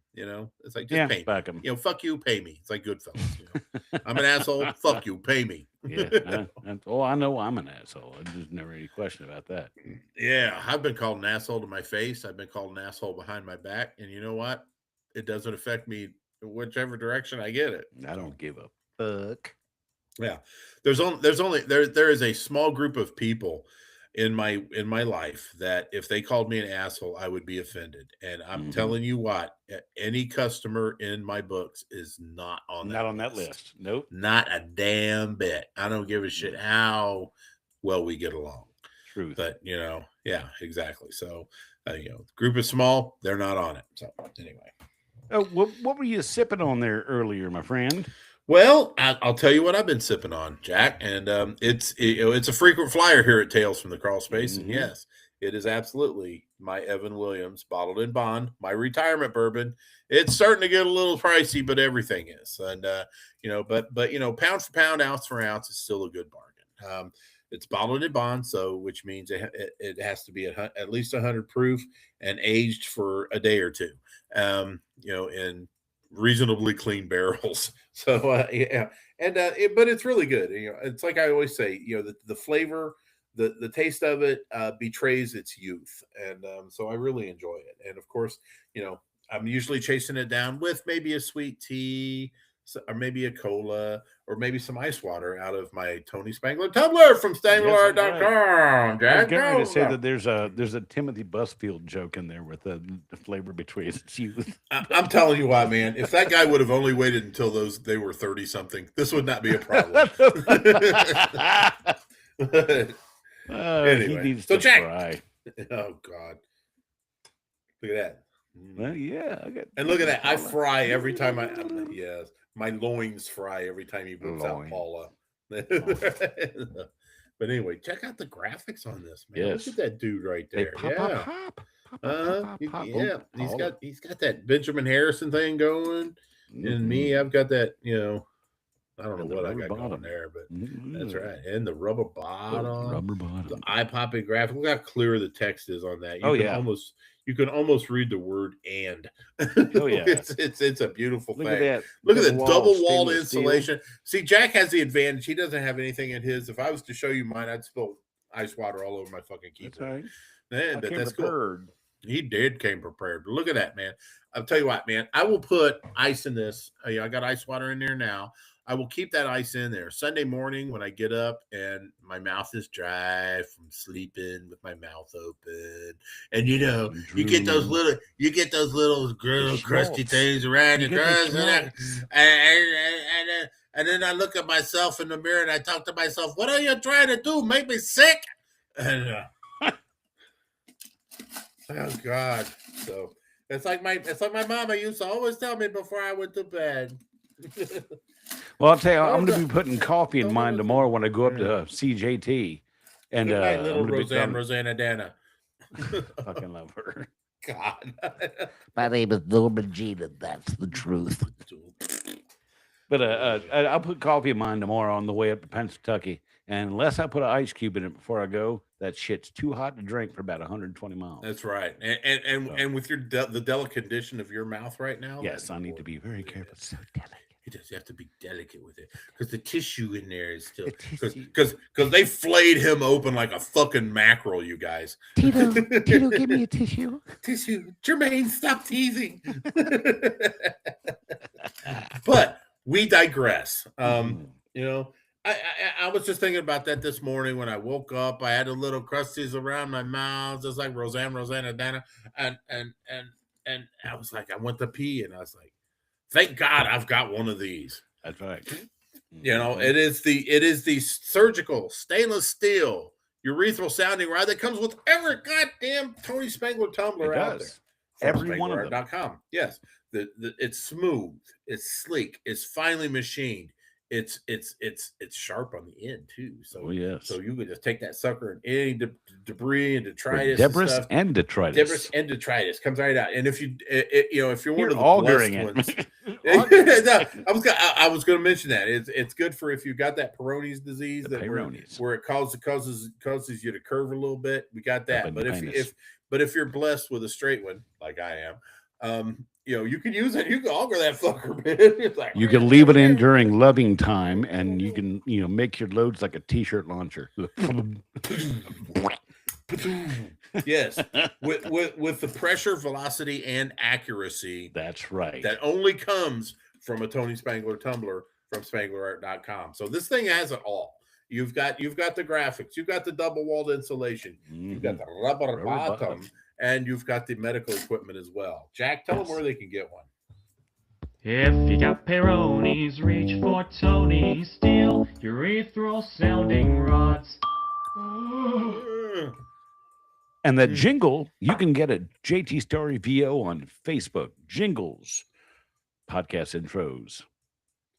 Speaker 2: It's like just pay me.
Speaker 3: Them.
Speaker 2: Fuck you, pay me. It's like Goodfellas. I'm an asshole. Fuck you, pay me.
Speaker 3: I know I'm an asshole. There's never any question about that.
Speaker 2: Yeah, I've been called an asshole to my face. I've been called an asshole behind my back, and you know what? It doesn't affect me whichever direction I get it.
Speaker 3: I don't give a fuck.
Speaker 2: Yeah, there is a small group of people in my life that if they called me an asshole, I would be offended. And I'm telling you what, any customer in my books is not on that list.
Speaker 3: Nope.
Speaker 2: Not a damn bit. I don't give a shit how well we get along.
Speaker 3: Truth.
Speaker 2: But yeah, exactly. So the group is small, they're not on it. So anyway.
Speaker 3: What were you sipping on there earlier, my friend?
Speaker 2: Well, I'll tell you what I've been sipping on, Jack, and it's a frequent flyer here at Tales from the Crawl Space, and yes, it is absolutely my Evan Williams bottled in bond, my retirement bourbon. It's starting to get a little pricey, but everything is, and but pound for pound, ounce for ounce, is still a good bargain. It's bottled in bond, so which means it has to be at least 100 proof and aged for a day or two. In reasonably clean barrels. So yeah, and but it's really good. It's like I always say, the flavor, the taste of it betrays its youth, and so I really enjoy it. And of course, I'm usually chasing it down with maybe a sweet tea, or maybe a cola, or maybe some ice water out of my Tony Spangler tumbler from SpanglerArt.com.
Speaker 3: I was going to say that there's a Timothy Busfield joke in there with the flavor betrays its youth.
Speaker 2: I'm telling you what, man. If that guy would have only waited until they were 30 something, this would not be a problem. Anyway,
Speaker 3: he needs
Speaker 2: so
Speaker 3: to
Speaker 2: Jack.
Speaker 3: fry.
Speaker 2: Oh God, look at that.
Speaker 3: Well, yeah,
Speaker 2: and look at that. I fry every time yes. My loins fry every time he whips out Paula. But anyway, check out the graphics on this, man.
Speaker 3: Yes.
Speaker 2: Look at that dude right there.
Speaker 3: Pop.
Speaker 2: Yeah. He's got that Benjamin Harrison thing going. And me, I've got that, I don't know what I got going there, but that's right. And the rubber bottom. The eye-popping graphic. Look how clear the text is on that. You can almost read the word "and."
Speaker 3: Oh yeah,
Speaker 2: it's a beautiful thing.
Speaker 3: At that.
Speaker 2: Look at the double-walled insulation. See, Jack has the advantage. He doesn't have anything in his. If I was to show you mine, I'd spill ice water all over my fucking keyboard.
Speaker 3: That's right.
Speaker 2: That's cool. He came prepared. But look at that, man. I'll tell you what, man. I will put ice in this. I got ice water in there now. I will keep that ice in there. Sunday morning when I get up and my mouth is dry from sleeping with my mouth open, and you get those little crusty things around your crust, and then I look at myself in the mirror and I talk to myself, "What are you trying to do? Make me sick?" And oh God! So it's like my mama used to always tell me before I went to bed.
Speaker 3: Well, I'll tell you, I'm going to be putting coffee in mine tomorrow when I go up to CJT. And
Speaker 2: good night, little Rosanna Dana.
Speaker 3: Fucking love her.
Speaker 2: God.
Speaker 4: My name is Norman Jean, that's the truth.
Speaker 3: But I'll put coffee in mine tomorrow on the way up to Pennsylvania. And unless I put an ice cube in it before I go, that shit's too hot to drink for about 120 miles.
Speaker 2: That's right. And with the delicate condition of your mouth right now.
Speaker 3: Yes, I need to be very careful. So delicate.
Speaker 2: You just have to be delicate with it because the tissue in there is still because they flayed him open like a fucking mackerel, you guys.
Speaker 4: Tito, give me a tissue.
Speaker 2: Jermaine, stop teasing. But we digress. I was just thinking about that this morning when I woke up. I had a little crusties around my mouth, just like Rosanna Dana, and I was like, I went to pee, and I was like, thank God I've got one of these.
Speaker 3: That's right.
Speaker 2: It is the surgical stainless steel urethral sounding rod that comes with every goddamn Tony Spangler tumbler out there.
Speaker 3: Every one of them.
Speaker 2: Yes. It's smooth, it's sleek, it's finely machined. It's sharp on the end too. So so you could just take that sucker and any debris and detritus,
Speaker 3: debris and detritus
Speaker 2: comes right out. And if you're one of the blessed ones, I was going to mention that it's good for if you got that Peyronie's disease, where it causes you to curve a little bit. We got that, but if you're blessed with a straight one like I am, you can use it. You can auger that fucker, man. It's like,
Speaker 3: you can leave it in during loving time, and you can, make your loads like a t-shirt launcher.
Speaker 2: Yes, with the pressure, velocity, and accuracy.
Speaker 3: That's right.
Speaker 2: That only comes from a Tony Spangler tumbler from SpanglerArt.com. So this thing has it all. You've got the graphics. You've got the double-walled insulation. You've got the rubber bottom. And you've got the medical equipment as well. Jack, tell them where they can get one.
Speaker 5: If you got Peyronie's, reach for Tony. Steal urethral sounding rods.
Speaker 3: And that jingle you can get at JT Story VO on Facebook. Jingles, podcast intros,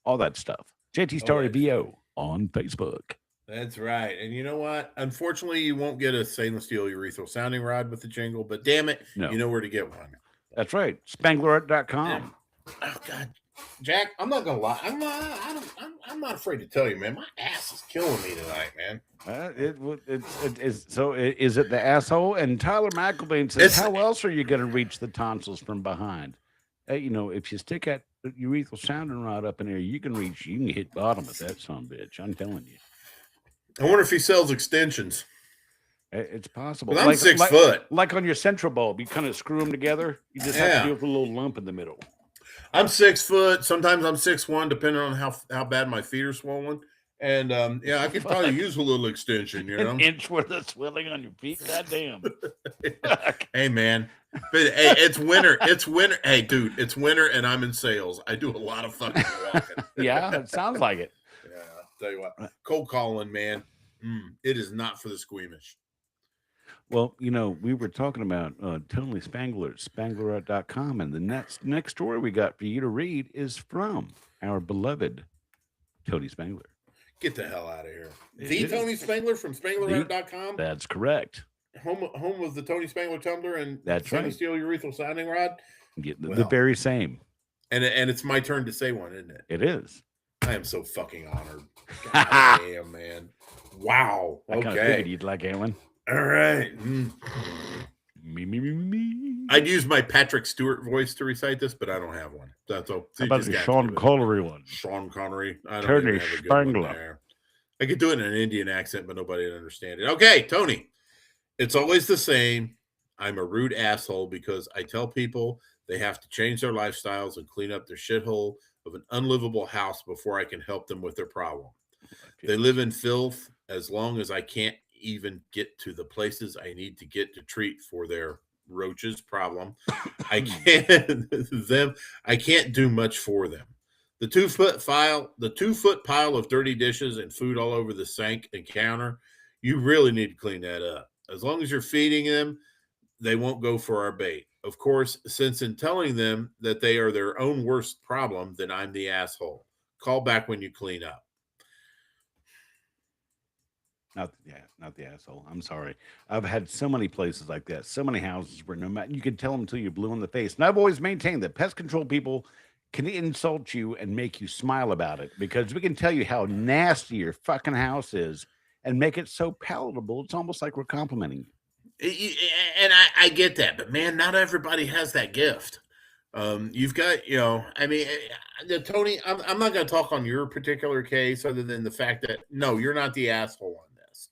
Speaker 3: all that stuff. JT Story VO on Facebook.
Speaker 2: That's right. And you know what? Unfortunately, you won't get a stainless steel urethral sounding rod with the jingle, but damn it, you know where to get one.
Speaker 3: That's right. Spanglerart.com.
Speaker 2: Oh God, Jack, I'm not gonna lie. I'm not afraid to tell you, man. My ass is killing me tonight, man.
Speaker 3: Is it the asshole? And Tyler McElvain says, how else are you going to reach the tonsils from behind? If you stick that urethral sounding rod up in there, you can hit bottom with that son of a bitch. I'm telling you.
Speaker 2: I wonder if he sells extensions.
Speaker 3: It's possible.
Speaker 2: I'm 6 foot.
Speaker 3: Like on your central bulb, you kind of screw them together. You just have to deal with a little lump in the middle.
Speaker 2: I'm 6 foot. Sometimes I'm 6'1", depending on how bad my feet are swollen. And I could probably use a little extension.
Speaker 3: An inch worth of swelling on your feet. Goddamn.
Speaker 2: Hey man, but hey, it's winter. It's winter. Hey dude, it's winter, and I'm in sales. I do a lot of fucking walking.
Speaker 3: Yeah, it sounds like it.
Speaker 2: Yeah, I'll tell you what, cold calling, man. It is not for the squeamish.
Speaker 3: Well, we were talking about Tony Spangler, Spanglerart.com, and the next story we got for you to read is from our beloved Tony Spangler.
Speaker 2: Get the hell out of here. Tony Spangler from Spanglerart.com?
Speaker 3: That's correct.
Speaker 2: Home of the Tony Spangler tumbler and
Speaker 3: stainless
Speaker 2: steel urethral sounding rod?
Speaker 3: The very same.
Speaker 2: And it's my turn to say one, isn't it?
Speaker 3: It is.
Speaker 2: I am so fucking honored. God damn, man. Wow.
Speaker 3: I kind of figured you'd like it one.
Speaker 2: All right.
Speaker 3: Me.
Speaker 2: I'd use my Patrick Stewart voice to recite this, but I don't have one. That's all.
Speaker 3: How about the Sean Connery one?
Speaker 2: Sean Connery. I don't
Speaker 3: Tony
Speaker 2: have a good one there. I could do it in an Indian accent, but nobody would understand it. Okay, Tony. It's always the same. I'm a rude asshole because I tell people they have to change their lifestyles and clean up their shithole of an unlivable house before I can help them with their problem. They live in filth as long as I can't even get to the places I need to get to treat for their roaches problem. I can't do much for them. The 2 foot pile of dirty dishes and food all over the sink and counter, you really need to clean that up. As long as you're feeding them, they won't go for our bait. Of course, since in telling them that they are their own worst problem, then I'm the asshole. Call back when you clean up.
Speaker 3: Not the asshole. I'm sorry. I've had so many places like that, so many houses where no matter, you can tell them until you're blue in the face. And I've always maintained that pest control people can insult you and make you smile about it, because we can tell you how nasty your fucking house is and make it so palatable. It's almost like we're complimenting you.
Speaker 2: And I get that, but man, not everybody has that gift. You've got, Tony, I'm not going to talk on your particular case other than the fact that, no, you're not the asshole on this.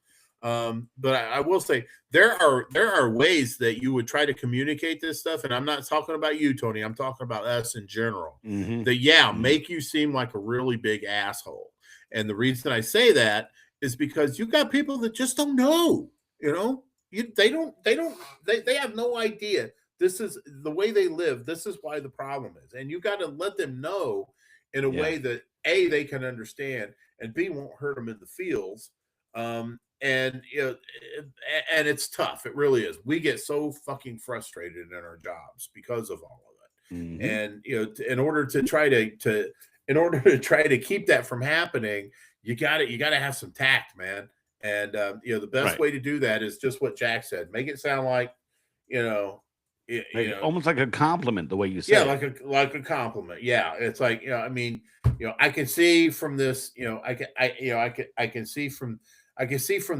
Speaker 2: But I will say there are ways that you would try to communicate this stuff. And I'm not talking about you, Tony. I'm talking about us in general. That, make you seem like a really big asshole. And the reason I say that is because you got people that just don't know, they have no idea. This is the way they live. This is why the problem is. And you got to let them know in a way that A, they can understand, and B, won't hurt them in the feels. And it's tough. It really is. We get so fucking frustrated in our jobs because of all of it. And, in order to try to keep that from happening, you gotta have some tact, man. And, the best way to do that is just what Jack said. Make it sound like,
Speaker 3: almost like a compliment, the way you say it.
Speaker 2: like a compliment. Yeah. It's like, I can see from this, I can see from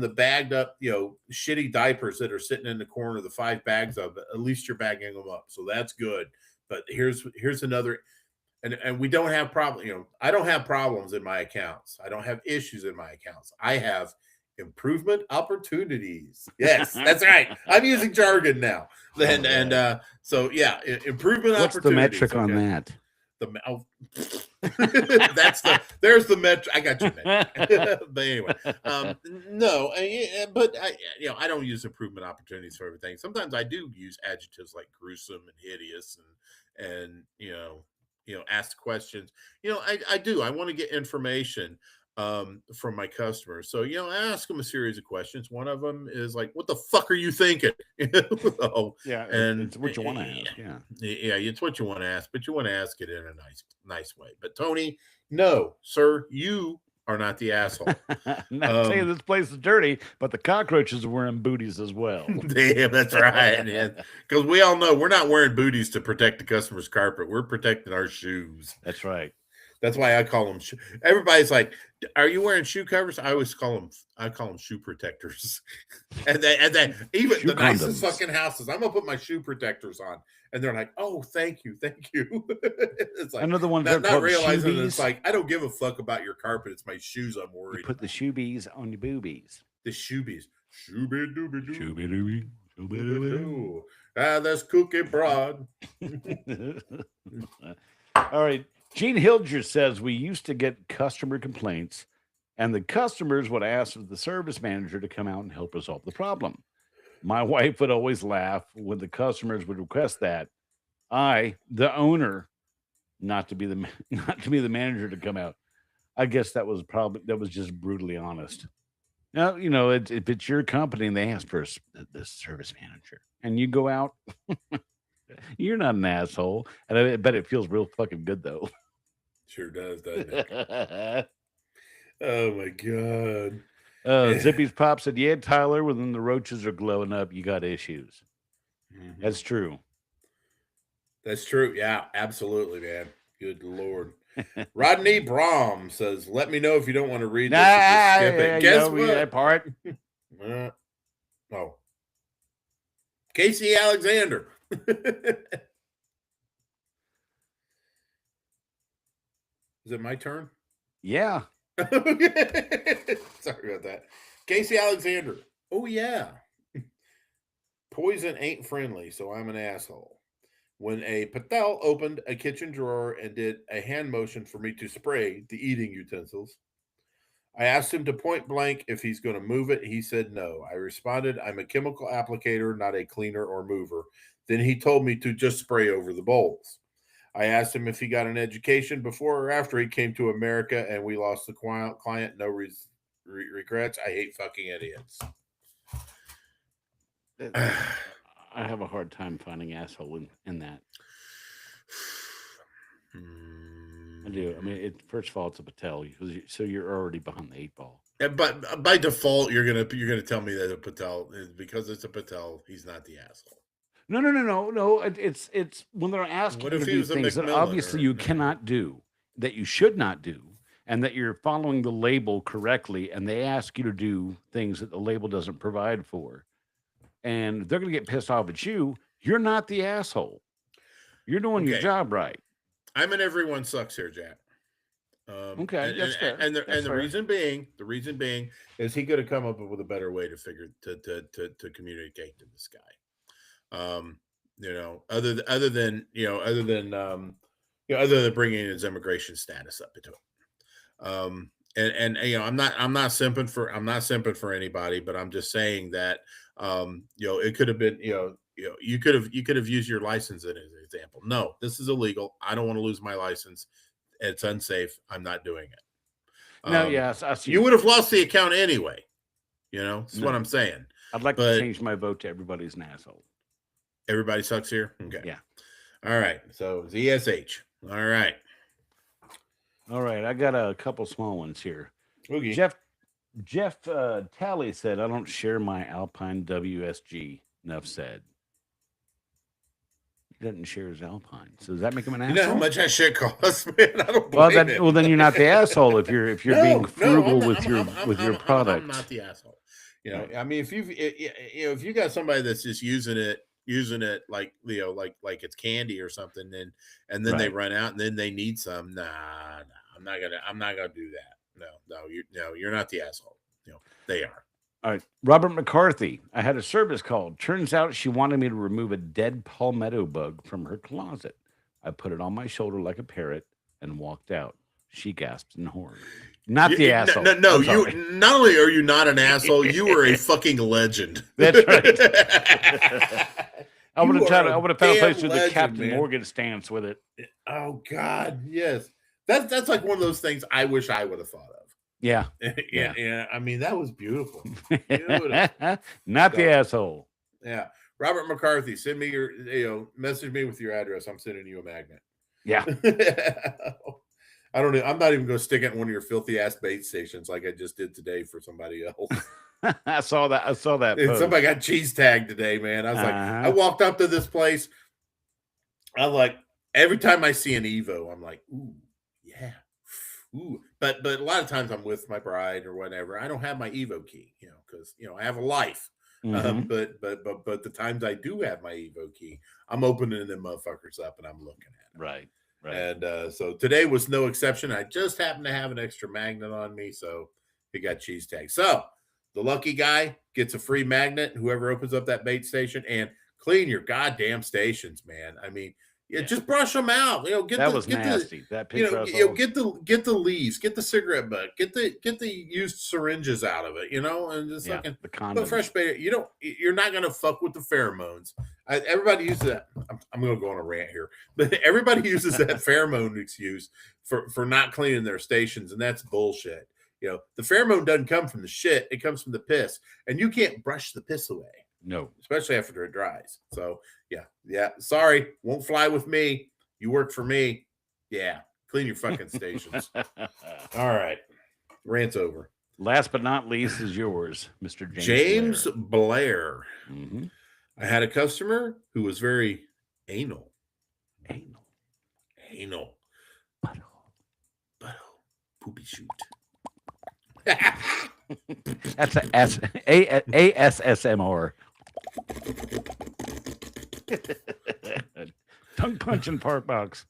Speaker 2: the bagged up, shitty diapers that are sitting in the corner, the 5 bags of it, at least you're bagging them up. So that's good. But here's another, and we don't have problems. I don't have problems in my accounts. I don't have issues in my accounts. I have improvement opportunities. Yes, that's right. I'm using jargon now. Improvement opportunities.
Speaker 3: What's the metric on that?
Speaker 2: There's the metric. I got you, man. But anyway, no, but I don't use improvement opportunities for everything. Sometimes I do use adjectives like gruesome and hideous and ask questions. I do. I want to get information. from my customers. So, I ask them a series of questions. One of them is like, what the fuck are you thinking?
Speaker 3: Yeah,
Speaker 2: and
Speaker 3: it's what you want to ask. Yeah.
Speaker 2: Yeah, it's what you want to ask, but you want to ask it in a nice way. But Tony, no, sir, you are not the asshole.
Speaker 3: Not saying this place is dirty, but the cockroaches are wearing booties as well.
Speaker 2: Damn, that's right, man. Because we all know we're not wearing booties to protect the customer's carpet. We're protecting our shoes.
Speaker 3: That's right.
Speaker 2: That's why I call them. Everybody's like, "Are you wearing shoe covers?" I always call them. I call them shoe protectors. and then even
Speaker 3: Shoe
Speaker 2: the nicest
Speaker 3: condoms.
Speaker 2: fucking houses, I'm gonna put my shoe protectors on, and they're like, "Oh, thank you." It's like
Speaker 3: Another one.
Speaker 2: not realizing that it's like I don't give a fuck about your carpet. It's my shoes I'm worried.
Speaker 3: You put the shoe bees on your boobies.
Speaker 2: The shoe bees. Shooby dooby doo.
Speaker 3: Shooby dooby. Shooby dooby.
Speaker 2: That's Cookie Broad.
Speaker 3: All right. Gene Hilger says we used to get customer complaints, and the customers would ask the service manager to come out and help resolve the problem. My wife would always laugh when the customers would request that. I, the owner, not to be the manager to come out. I guess that was just brutally honest. Now, if it's your company and they ask for the service manager, and you go out, you're not an asshole. And I bet it feels real fucking good though.
Speaker 2: Sure does, doesn't it? Oh my god.
Speaker 3: Zippy's pop said, "Yeah, Tyler, when the roaches are glowing up, you got issues."
Speaker 2: Mm-hmm.
Speaker 3: That's true.
Speaker 2: That's true. Yeah, absolutely, man. Good Lord. Rodney Brom says, "Let me know if you don't want to read this. Just skip it." Guess what?
Speaker 3: That part.
Speaker 2: Oh. Casey Alexander. Is it my turn?
Speaker 3: Yeah.
Speaker 2: Sorry about that. Casey Alexander. Oh, yeah. Poison ain't friendly, so I'm an asshole. When a Patel opened a kitchen drawer and did a hand motion for me to spray the eating utensils, I asked him to point blank if he's going to move it. He said no. I responded, I'm a chemical applicator, not a cleaner or mover. Then he told me to just spray over the bowls. I asked him if he got an education before or after he came to America, and we lost the client. No regrets. I hate fucking idiots.
Speaker 3: I have a hard time finding asshole in that. I do. I mean, first of all, it's a Patel, so you're already behind the eight ball.
Speaker 2: But by default, you're gonna tell me that a Patel is because it's a Patel. He's not the asshole.
Speaker 3: No. It's when they're asking you to do things that obviously you cannot do, that you should not do, and that you're following the label correctly, and they ask you to do things that the label doesn't provide for, and they're going to get pissed off at you. You're not the asshole. You're doing your job right.
Speaker 2: I'm an everyone sucks here, Jack.
Speaker 3: Okay, that's fair.
Speaker 2: And the reason being is he could have come up with a better way to communicate to this guy. Other than bringing his immigration status up into it. I'm not simping for anybody, but I'm just saying that it could have been you could have used your license as an example. No, this is illegal. I don't want to lose my license. It's unsafe. I'm not doing it.
Speaker 3: Yes, I see.
Speaker 2: You would have lost the account anyway. That's what I'm saying.
Speaker 3: I'd like to change my vote to everybody's an asshole.
Speaker 2: Everybody sucks here? Okay.
Speaker 3: Yeah.
Speaker 2: All right. So ZSH. All right.
Speaker 3: I got a couple small ones here.
Speaker 2: Okay.
Speaker 3: Jeff Talley said, "I don't share my Alpine WSG." Enough said. He doesn't share his Alpine. So does that make him an asshole?
Speaker 2: You know how much that shit costs, man? I don't blame it.
Speaker 3: Well, then you're not the asshole if you're being frugal with your product.
Speaker 2: I'm not the asshole. I mean, if you got somebody that's just using it like like it's candy or something, and then they run out and then they need some. Nah, I'm not gonna do that. No, you're not the asshole. They are.
Speaker 3: All right, Robert McCarthy. I had a service call. Turns out she wanted me to remove a dead palmetto bug from her closet. I put it on my shoulder like a parrot and walked out. She gasped in horror. Not the asshole.
Speaker 2: No, you. Not only are you not an asshole, you are a fucking legend.
Speaker 3: That's right. I would have found a place with the Captain Morgan stance with it.
Speaker 2: Oh God, yes. That's like one of those things I wish I would have thought of.
Speaker 3: Yeah.
Speaker 2: Yeah. I mean, that was beautiful. Beautiful.
Speaker 3: Not the
Speaker 2: So-
Speaker 3: asshole.
Speaker 2: Yeah. Robert McCarthy, send me your, message me with your address. I'm sending you a magnet.
Speaker 3: Yeah.
Speaker 2: I don't know. I'm not even going to stick it in one of your filthy ass bait stations like I just did today for somebody else.
Speaker 3: I saw that.
Speaker 2: And
Speaker 3: Post.
Speaker 2: somebody got cheese tagged today, man. I was like,
Speaker 3: Uh-huh.
Speaker 2: I walked up to this place. I'm like, every time I see an Evo, I'm like, ooh, yeah. Ooh. But a lot of times I'm with my bride or whatever. I don't have my Evo key, because I have a life.
Speaker 3: Mhm.
Speaker 2: But the times I do have my Evo key, I'm opening them motherfuckers up and I'm looking at them.
Speaker 3: Right.
Speaker 2: And so today was no exception. I just happened to have an extra magnet on me, so it got cheese tagged. So the lucky guy gets a free magnet. Whoever opens up that bait station, and clean your goddamn stations, man. I mean, just brush them out.
Speaker 3: That was nasty. That pig
Speaker 2: get the leaves, get the cigarette butt, get the used syringes out of it, and just fucking
Speaker 3: the
Speaker 2: put
Speaker 3: condoms.
Speaker 2: fresh bait. You're not gonna fuck with the pheromones. Everybody uses that. I'm gonna go on a rant here, but everybody uses that pheromone excuse for not cleaning their stations, and that's bullshit. The pheromone doesn't come from the shit; it comes from the piss, and you can't brush the piss away.
Speaker 3: No,
Speaker 2: especially after it dries. So yeah. Sorry, won't fly with me. You work for me. Yeah, clean your fucking stations. All right, rant's over.
Speaker 3: Last but not least is yours, Mr.
Speaker 2: James
Speaker 3: Blair.
Speaker 2: Blair.
Speaker 3: Mm-hmm.
Speaker 2: I had a customer who was very anal. Butthole. Poopy shoot.
Speaker 3: That's ASSMR. Tongue punching part box.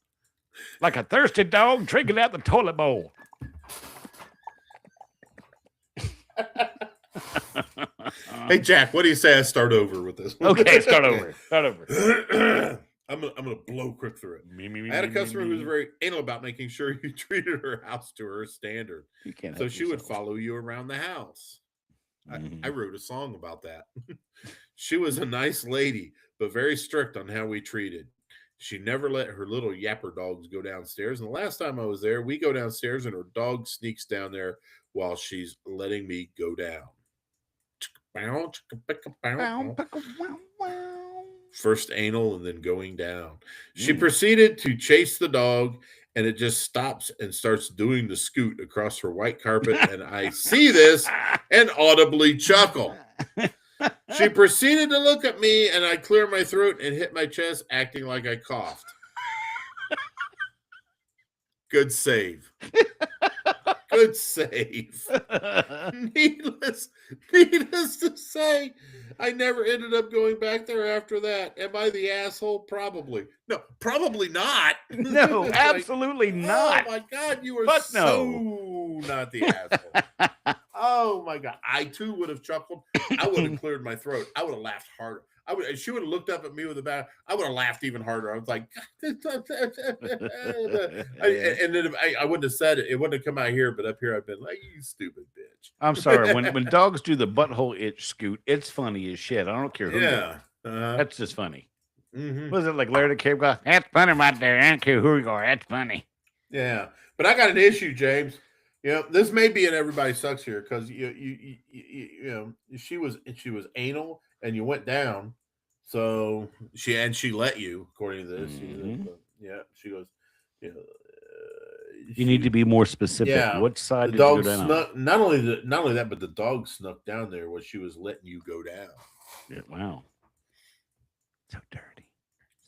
Speaker 3: Like a thirsty dog drinking out the toilet bowl.
Speaker 2: Hey, Jack, what do you say I start over with this one?
Speaker 3: Okay, start over.
Speaker 2: I'm gonna blow quick through it. I had a customer who was very anal about making sure you treated her house to her standard.
Speaker 3: You can't
Speaker 2: So
Speaker 3: help
Speaker 2: she would
Speaker 3: yourself.
Speaker 2: follow you around the house.
Speaker 3: Mhm.
Speaker 2: I wrote a song about that. She was a nice lady, but very strict on how we treated. She never let her little yapper dogs go downstairs. And the last time I was there, we go downstairs and her dog sneaks down there while she's letting me go down. First anal and then going down. She proceeded to chase the dog, and it just stops and starts doing the scoot across her white carpet. And I see this and audibly chuckle. She proceeded to look at me, and I clear my throat and hit my chest, acting like I coughed. Good save. Good save. Needless to say, I never ended up going back there after that. Am I the asshole? Probably. No, probably not.
Speaker 3: No,
Speaker 2: Like,
Speaker 3: absolutely not.
Speaker 2: Oh my God, you are
Speaker 3: Fuck
Speaker 2: so
Speaker 3: no.
Speaker 2: not the asshole. Oh my God, I too would have chuckled. I would have cleared my throat. I would have laughed harder. She would have looked up at me with a bad. I would have laughed even harder. I was like, and then I wouldn't have said it. It wouldn't have come out here, but up here I've been like, you stupid bitch.
Speaker 3: I'm sorry. When dogs do the butthole itch scoot, it's funny as shit. I don't care who.
Speaker 2: Yeah,
Speaker 3: That's just funny.
Speaker 2: mm-hmm.
Speaker 3: Was it like Larry the Cable Guy? That's funny right there. I don't care who you are. That's funny.
Speaker 2: Yeah, but I got an issue, James. This may be in Everybody Sucks here because she was anal and you went down, so she let you according to this.
Speaker 3: Mhm.
Speaker 2: She goes.
Speaker 3: You need to be more specific.
Speaker 2: Yeah,
Speaker 3: What side
Speaker 2: the
Speaker 3: did
Speaker 2: dog
Speaker 3: you go down?
Speaker 2: snuck. Not only that, but the dog snuck down there when she was letting you go down.
Speaker 3: Yeah, wow. So dirty.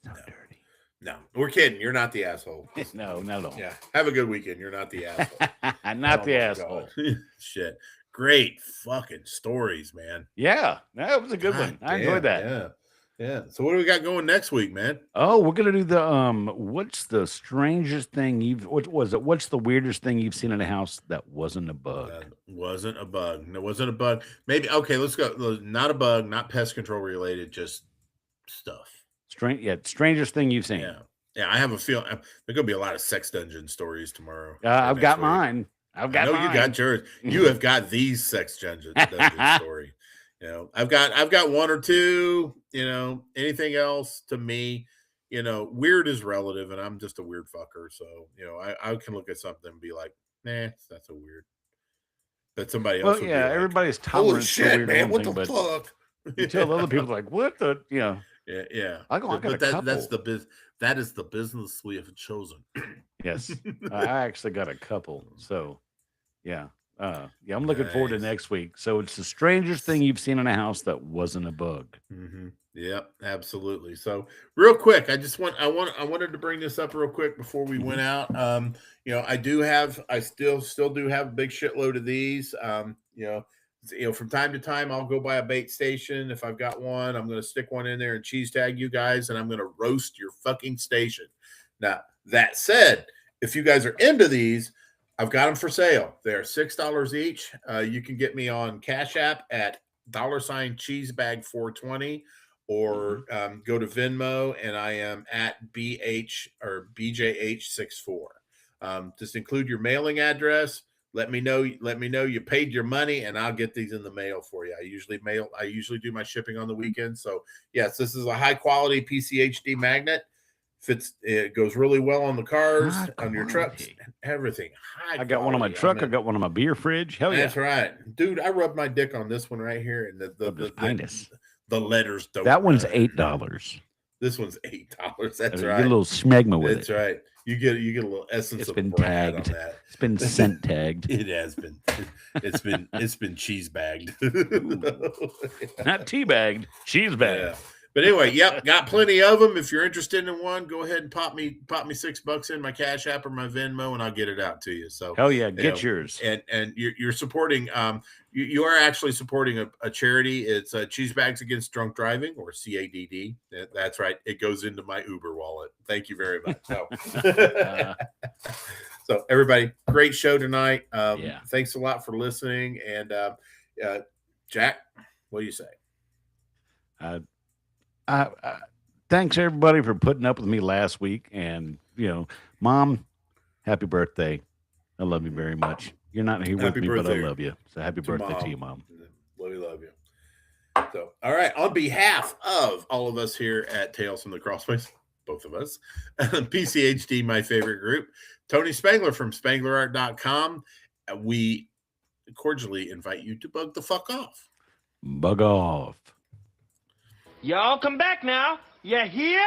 Speaker 3: So dirty.
Speaker 2: No, we're kidding. You're not the asshole.
Speaker 3: No, not at all.
Speaker 2: Yeah, have a good weekend. You're not the asshole.
Speaker 3: Not
Speaker 2: Oh
Speaker 3: the
Speaker 2: my
Speaker 3: asshole.
Speaker 2: God. Shit. Great fucking stories, man.
Speaker 3: Yeah, that was a good one. I enjoyed that.
Speaker 2: Yeah. So what do we got going next week, man?
Speaker 3: Oh, we're gonna do the what's the strangest thing what was it? What's the weirdest thing you've seen in a house that wasn't a bug?
Speaker 2: Wasn't a bug. No, wasn't a bug. Maybe okay, let's go. Not a bug, not pest control related, just stuff.
Speaker 3: Strangest thing you've seen.
Speaker 2: Yeah. I have a feeling there's gonna be a lot of sex dungeon stories tomorrow.
Speaker 3: I've got mine. I know
Speaker 2: you got yours. You have got these sex dungeon story. I've got one or two. Anything else to me, weird is relative, and I'm just a weird fucker. So I can look at something and be like, nah, that's so weird. that somebody else
Speaker 3: Well,
Speaker 2: would
Speaker 3: yeah,
Speaker 2: be like,
Speaker 3: everybody's
Speaker 2: holy
Speaker 3: tolerance for
Speaker 2: shit,
Speaker 3: weird
Speaker 2: man,
Speaker 3: one
Speaker 2: what
Speaker 3: thing,
Speaker 2: the
Speaker 3: but
Speaker 2: fuck?
Speaker 3: you tell other people like, what the,
Speaker 2: Yeah.
Speaker 3: I got a couple.
Speaker 2: That is the business we have chosen.
Speaker 3: Yes, I actually got a couple. So, yeah, I'm looking forward to
Speaker 2: Nice.
Speaker 3: next week. So it's the strangest thing you've seen in a house that wasn't a bug.
Speaker 2: Mm-hmm. Yep, absolutely. So real quick, I wanted to bring this up real quick before we went out. I still do have a big shitload of these. From time to time I'll go by a bait station. If I've got one, I'm going to stick one in there and cheese tag you guys, and I'm going to roast your fucking station. Now, that said, if you guys are into these, I've got them for sale. They're $6 each. You can get me on Cash App at $cheesebag420, or go to Venmo, and I am at BH or BJH64. Just include your mailing address. Let me know you paid your money, and I'll get these in the mail for you. I usually do my shipping on the weekend. So yes, this is a high quality PCHD magnet. It goes really well on the cars, on your trucks, everything.
Speaker 3: I got one on my truck. I got one on my beer fridge. Hell yeah.
Speaker 2: That's right. Dude, I rubbed my dick on this one right here, and the letters don't.
Speaker 3: That one's $8.
Speaker 2: This one's $8. That's
Speaker 3: You
Speaker 2: right.
Speaker 3: Get a little smegma with
Speaker 2: That's
Speaker 3: it.
Speaker 2: right. You get a little essence of
Speaker 3: been
Speaker 2: Brad
Speaker 3: tagged
Speaker 2: on that.
Speaker 3: It's been scent tagged.
Speaker 2: It has been. It's been cheese bagged.
Speaker 3: Not tea bagged, cheese bagged.
Speaker 2: Yeah. But anyway, yep, got plenty of them. If you're interested in one, go ahead and pop me $6 in my Cash App or my Venmo, and I'll get it out to you. So
Speaker 3: hell yeah, get yours.
Speaker 2: And you're supporting. You are actually supporting a charity. It's Cheese Bags Against Drunk Driving, or CADD. That's right. It goes into my Uber wallet. Thank you very much. So everybody, great show tonight. Thanks a lot for listening. And Jack, what do you say?
Speaker 3: Thanks everybody for putting up with me last week, and Mom, happy birthday. I love you very much. You're not here with me, but I love you. So happy birthday to you, Mom.
Speaker 2: Love you. So, all right, on behalf of all of us here at Tales from the Crawlspace, both of us, PCHD, my favorite group, Tony Spangler from SpanglerArt.com, we cordially invite you to bug the fuck off.
Speaker 3: Bug off.
Speaker 5: Y'all come back now. You hear?